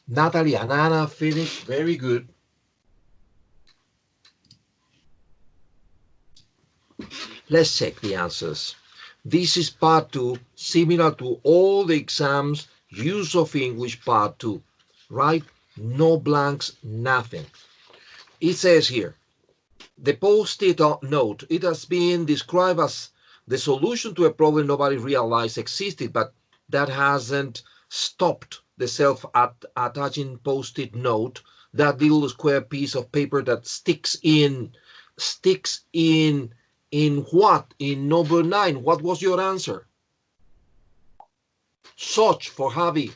Natalie and Anna finished. Very good. Let's check the answers. This is part 2, similar to all the exams, use of English part 2, right? No blanks, nothing. It says here, the post-it note, it has been described as the solution to a problem nobody realized existed, but that hasn't stopped the self-attaching post-it note, that little square piece of paper that sticks in what? In number 9. What was your answer? Such for Javi.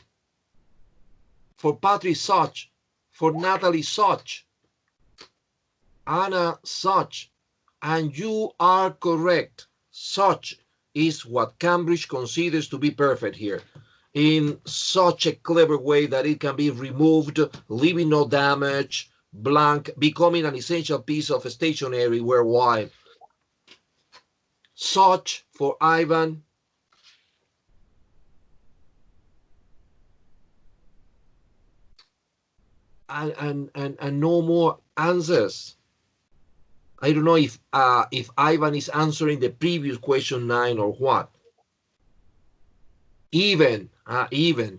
For Patrick, such. For Natalie, such. Anna, such. And you are correct. Such is what Cambridge considers to be perfect here, in such a clever way that it can be removed, leaving no damage, blank, becoming an essential piece of stationery worldwide. Such for Ivan. And no more answers. I don't know if Ivan is answering the previous question 9 or what. Even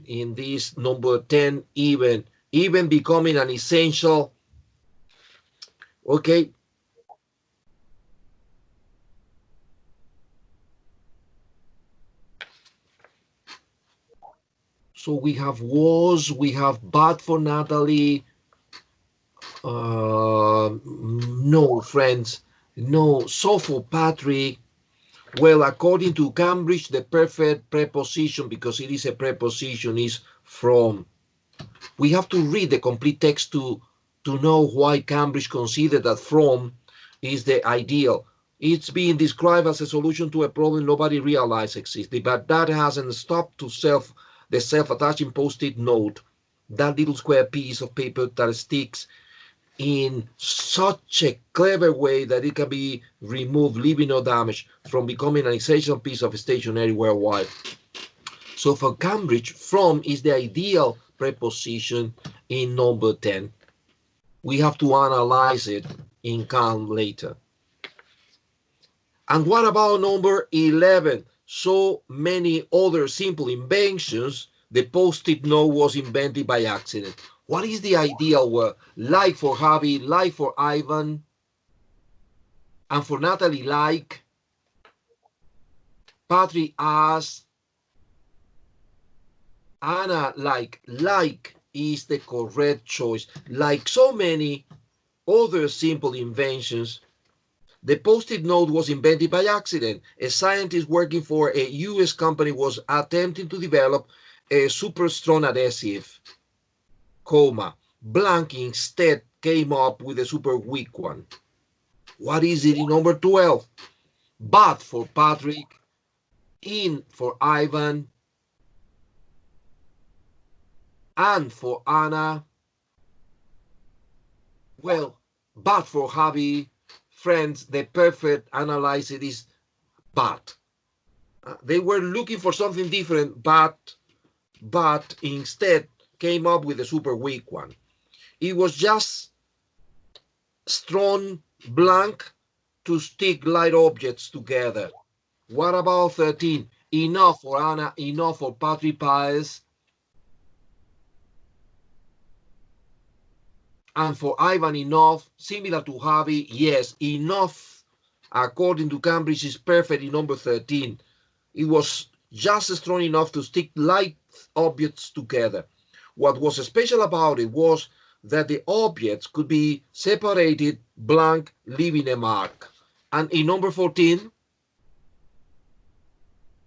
in this number 10, even becoming an essential. Okay. So we have was, we have but for Natalie. No, friends, no. So for Patrick, well, according to Cambridge, the perfect preposition, because it is a preposition, is from. We have to read the complete text to know why Cambridge considered that from is the ideal. It's being described as a solution to a problem nobody realized existed, but that hasn't stopped to the self-attaching post-it note, that little square piece of paper that sticks in such a clever way that it can be removed, leaving no damage, from becoming an essential piece of stationery worldwide. So for Cambridge, from is the ideal preposition in number 10. We have to analyze it in CAM later. And what about number 11? So many other simple inventions. The post-it note was invented by accident. What is the ideal word? Like for Javi, like for Ivan, and for Natalie, like. Patrick as. Anna, like is the correct choice. Like so many other simple inventions, the post-it note was invented by accident. A scientist working for a US company was attempting to develop a super strong adhesive, blank instead came up with a super weak one. What is it in number 12? But for Patrick, in for Ivan, and for Anna. Well, but for Javi, friends, the perfect analysis is but. They were looking for something different, but instead came up with a super weak one. It was just strong blank to stick light objects together. What about 13? enough for Anna, enough for Patrick Paez. And for Ivan, enough, similar to Javi, yes, enough, according to Cambridge, is perfect in number 13. It was just strong enough to stick light objects together. What was special about it was that the objects could be separated, blank, leaving a mark. And in number 14,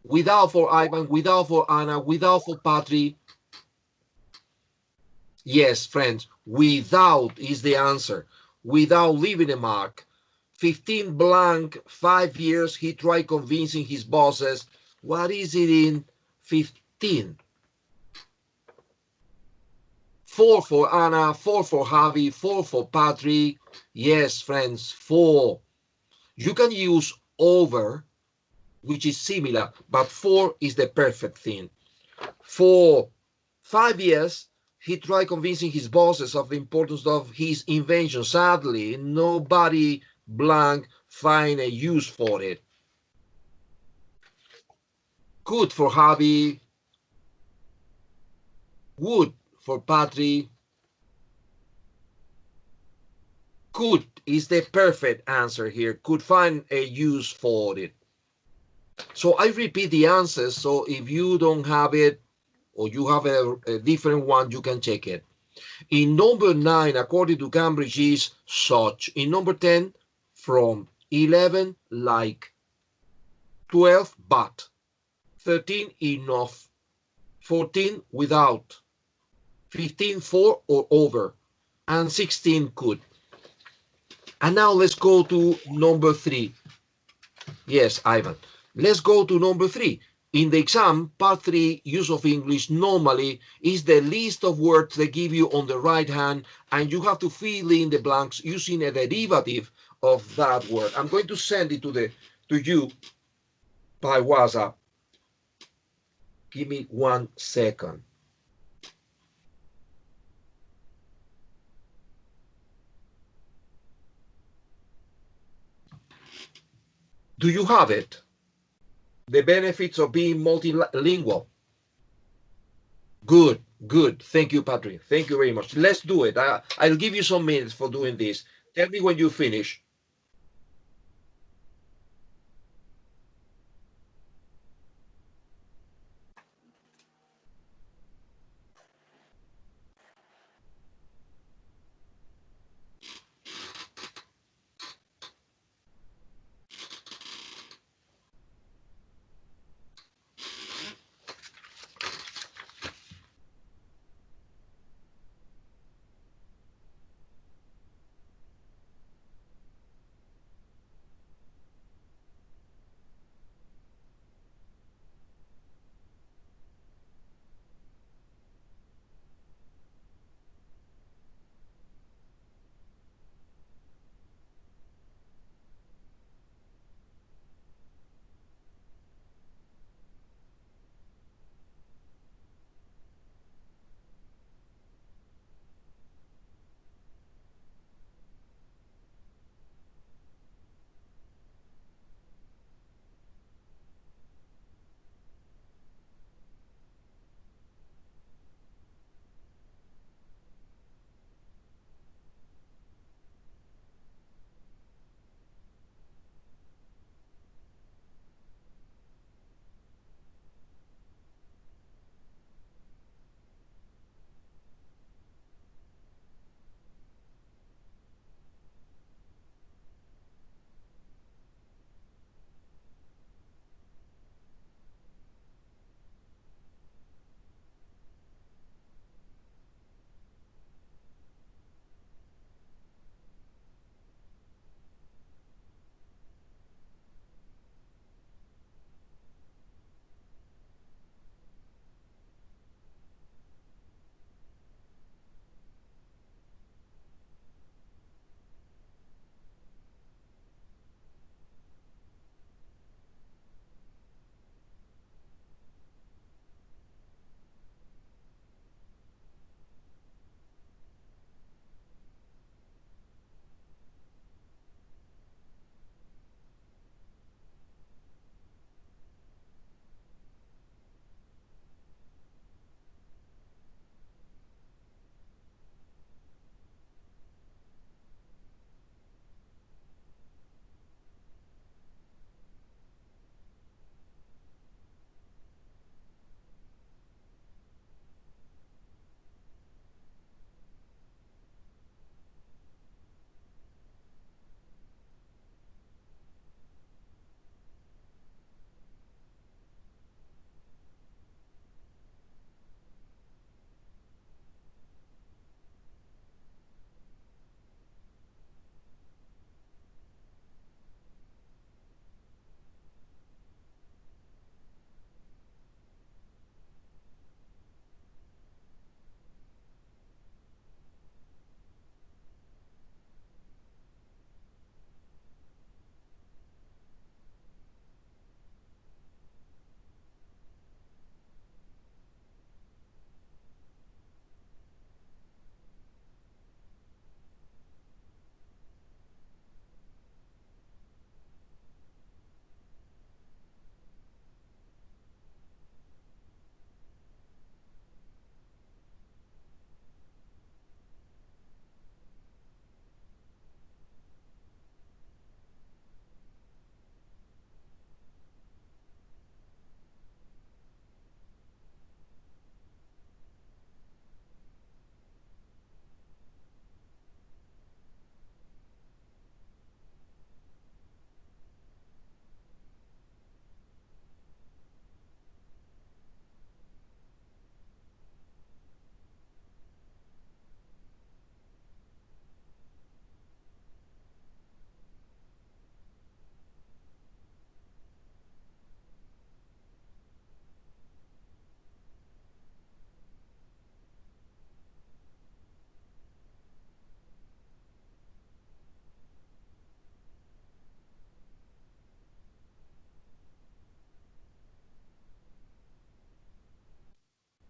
without for Ivan, without for Anna, without for Patri. Yes, friends, without is the answer. Without leaving a mark. 15 blank, 5 years, he tried convincing his bosses. What is it in 15? 4 for Anna, 4 for Javi, 4 for Patrick. Yes, friends, 4. You can use over, which is similar, but 4 is the perfect thing. For 5 years, he tried convincing his bosses of the importance of his invention. Sadly, nobody blank find a use for it. Good for Javi. Would for Patrick. Could is the perfect answer here. Could find a use for it. So I repeat the answers. So if you don't have it or you have a different one, you can check it. In number 9, according to Cambridge, is such. In number 10, from. 11, like. 12, but. 13, enough. 14, without. 15, for or over. And 16, could. And now let's go to number 3. Yes, Ivan. Let's go to number 3. In the exam, part 3, use of English, normally is the list of words they give you on the right hand, and you have to fill in the blanks using a derivative of that word. I'm going to send it to you by WhatsApp. Give me 1 second. Do you have it? The benefits of being multilingual. Good, good. Thank you, Patrick. Thank you very much. Let's do it. I'll give you some minutes for doing this. Tell me when you finish.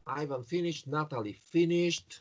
Ivan finished. Natalie finished.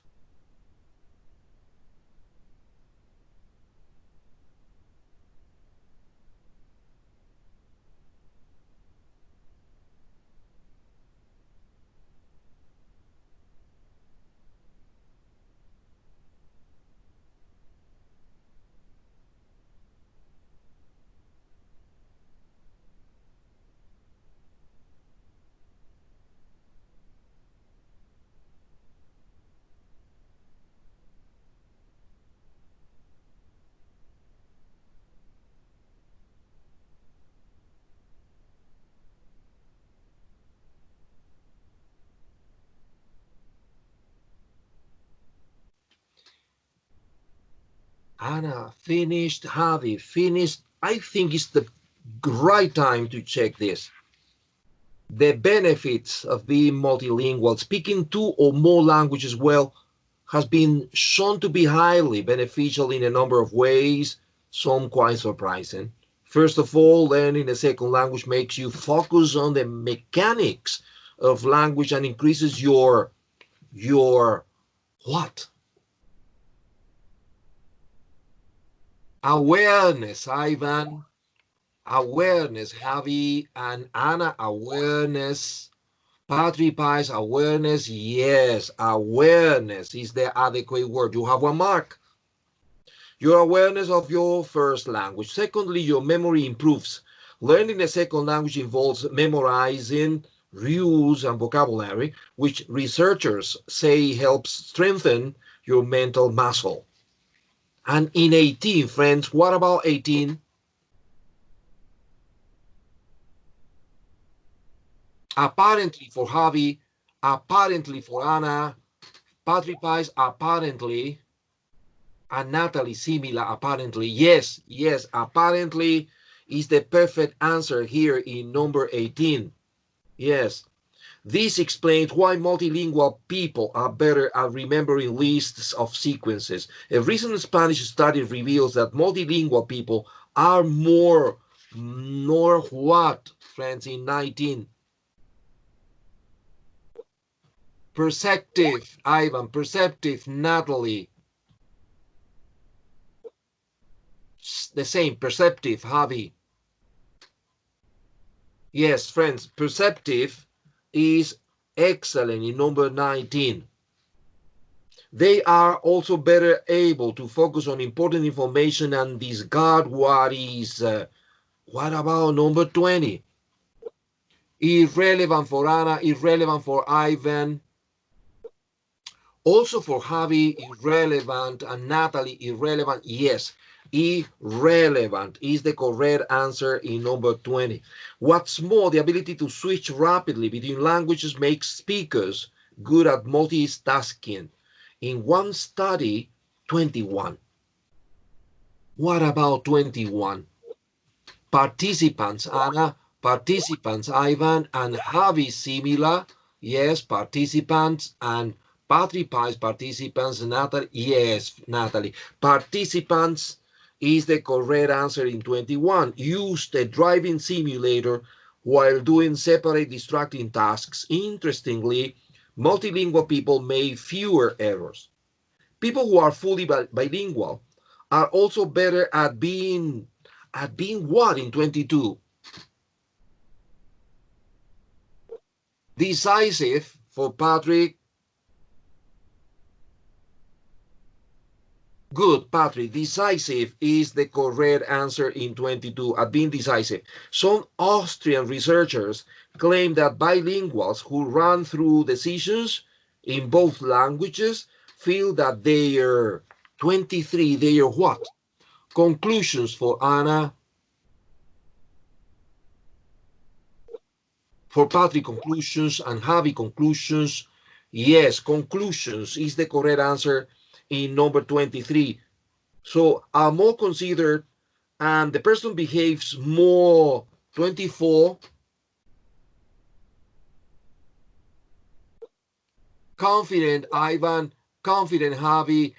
Anna finished. Javi finished. I think it's the right time to check this. The benefits of being multilingual, speaking two or more languages well, has been shown to be highly beneficial in a number of ways, some quite surprising. First of all, learning a second language makes you focus on the mechanics of language and increases your what? Awareness, Ivan. Awareness, Javi and Anna, awareness. Patrick Pies, awareness, yes, awareness is the adequate word. You have one mark. Your awareness of your first language. Secondly, your memory improves. Learning a second language involves memorizing rules and vocabulary, which researchers say helps strengthen your mental muscle. And in 18, friends, what about 18? Apparently for Javi, apparently for Anna, Patrick Pies, apparently, and Natalie similar, apparently. Yes, yes, apparently is the perfect answer here in number 18. Yes. This explains why multilingual people are better at remembering lists of sequences. A recent Spanish study reveals that multilingual people are more what, friends, in 19? Perceptive, Ivan, perceptive, Natalie. The same, perceptive, Javi. Yes, friends, perceptive is excellent in number 19. They are also better able to focus on important information and discard what is, what about number 20? Irrelevant for Anna, irrelevant for Ivan, also for Javi, irrelevant, and Natalie, irrelevant. Yes, irrelevant is the correct answer in number 20. What's more, the ability to switch rapidly between languages makes speakers good at multitasking. In one study, 21. What about 21? Participants, Anna, participants, Ivan, and Javi similar. Yes, participants, and Patrick Pies, participants, Natalie. Yes, Natalie. Participants is the correct answer in 21. Used a driving simulator while doing separate distracting tasks. Interestingly, multilingual people made fewer errors. People who are fully bilingual are also better at being what in 22? Decisive for Patrick. Good, Patrick. Decisive is the correct answer in 22 at being decisive. Some Austrian researchers claim that bilinguals who run through decisions in both languages feel that their 23, their what? Conclusions for Anna. For Patrick, conclusions, and Javi, conclusions. Yes, conclusions is the correct answer in number 23. So are more considered, and the person behaves more. 24. Confident, Ivan. Confident, Javi.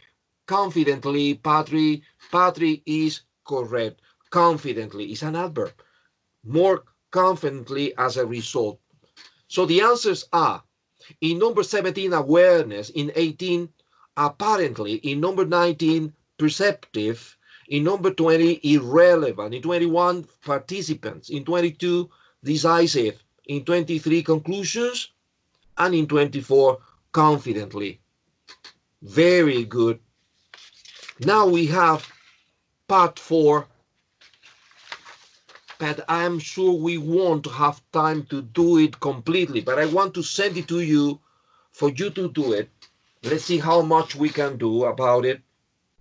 Confidently, Patrick. Patrick is correct. Confidently is an adverb. More confidently as a result. So the answers are In number 17, awareness. In 18, apparently. In number 19, perceptive. In number 20, irrelevant. In 21, participants. In 22, decisive. In 23, conclusions. And in 24, confidently. Very good. Now we have part 4, but I'm sure we won't have time to do it completely, but I want to send it to you for you to do it. Let's see how much we can do about it.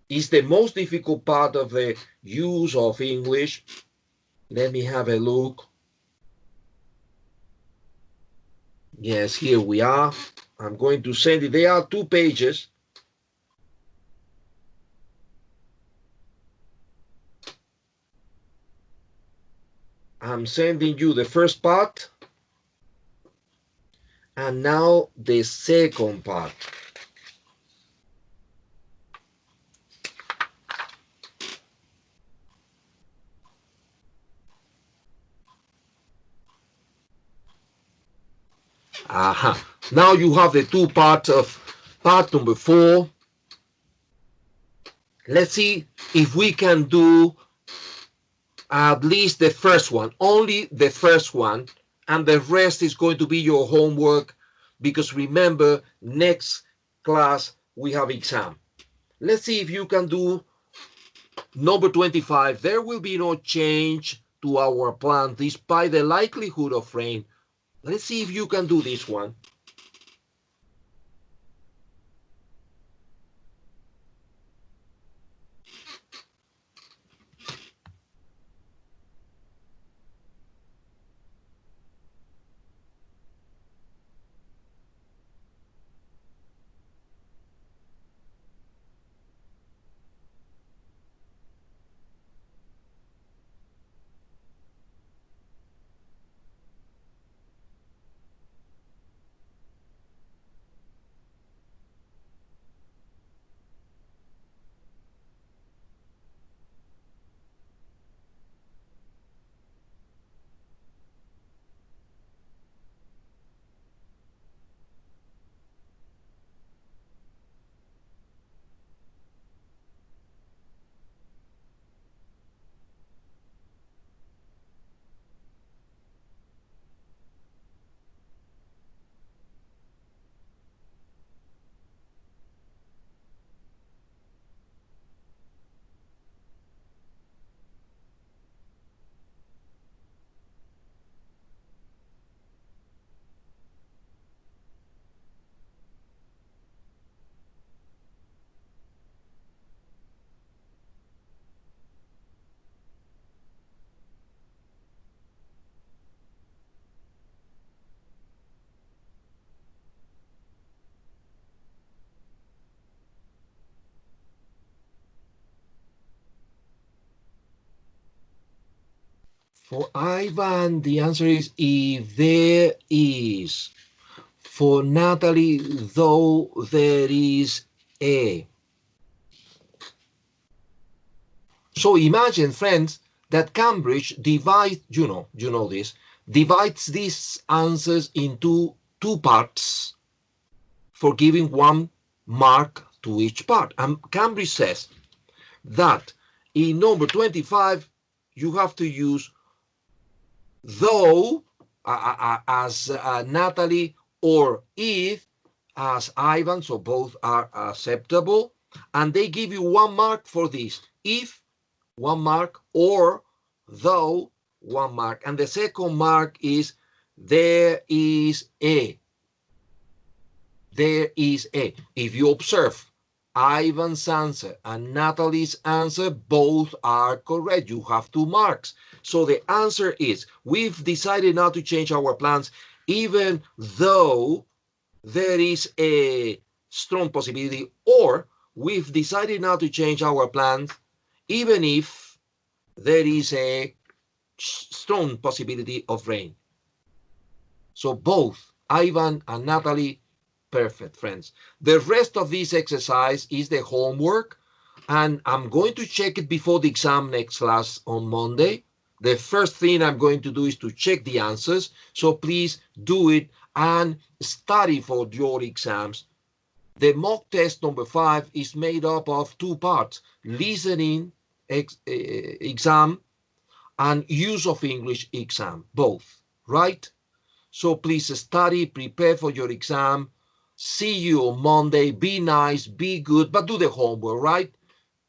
It's the most difficult part of the use of English. Let me have a look. Yes, here we are. I'm going to send it. There are 2 pages. I'm sending you the first part, and now the second part. Aha. Now you have the 2 parts of part number 4. Let's see if we can do at least the first one, only the first one, and the rest is going to be your homework, because remember, next class we have exam. Let's see if you can do number 25. There will be no change to our plan despite the likelihood of rain. Let's see if you can do this one. For Ivan, the answer is if there is. For Natalie, though there is a. So imagine, friends, that Cambridge divides, you know this, divides these answers into 2 parts for giving 1 mark to each part. And Cambridge says that in number 25, you have to use though as Natalie, or if as Ivan, so both are acceptable, and they give you 1 mark for this. If, 1 mark, or though, 1 mark, and the second mark is there is a. There is a. If you observe, Ivan's answer and Natalie's answer both are correct. You have 2 marks. So the answer is, we've decided not to change our plans, even though there is a strong possibility, or we've decided not to change our plans, even if there is a strong possibility of rain. So both Ivan and Natalie, perfect, friends. The rest of this exercise is the homework, and I'm going to check it before the exam next class on Monday. The first thing I'm going to do is to check the answers. So please do it and study for your exams. The mock test number 5 is made up of 2 parts, listening exam and use of English exam, both, right? So please study, prepare for your exam. See you on Monday. Be nice, be good, but do the homework, right?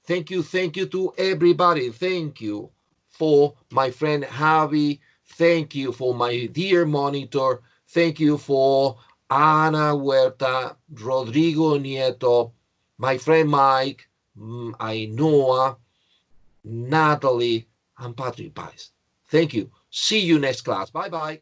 Thank you to everybody. Thank you for my friend Javi. Thank you for my dear monitor. Thank you for Ana Huerta, Rodrigo Nieto, my friend Mike, Ainhoa, Natalie, and Patrick Pais. Thank you. See you next class. Bye-bye.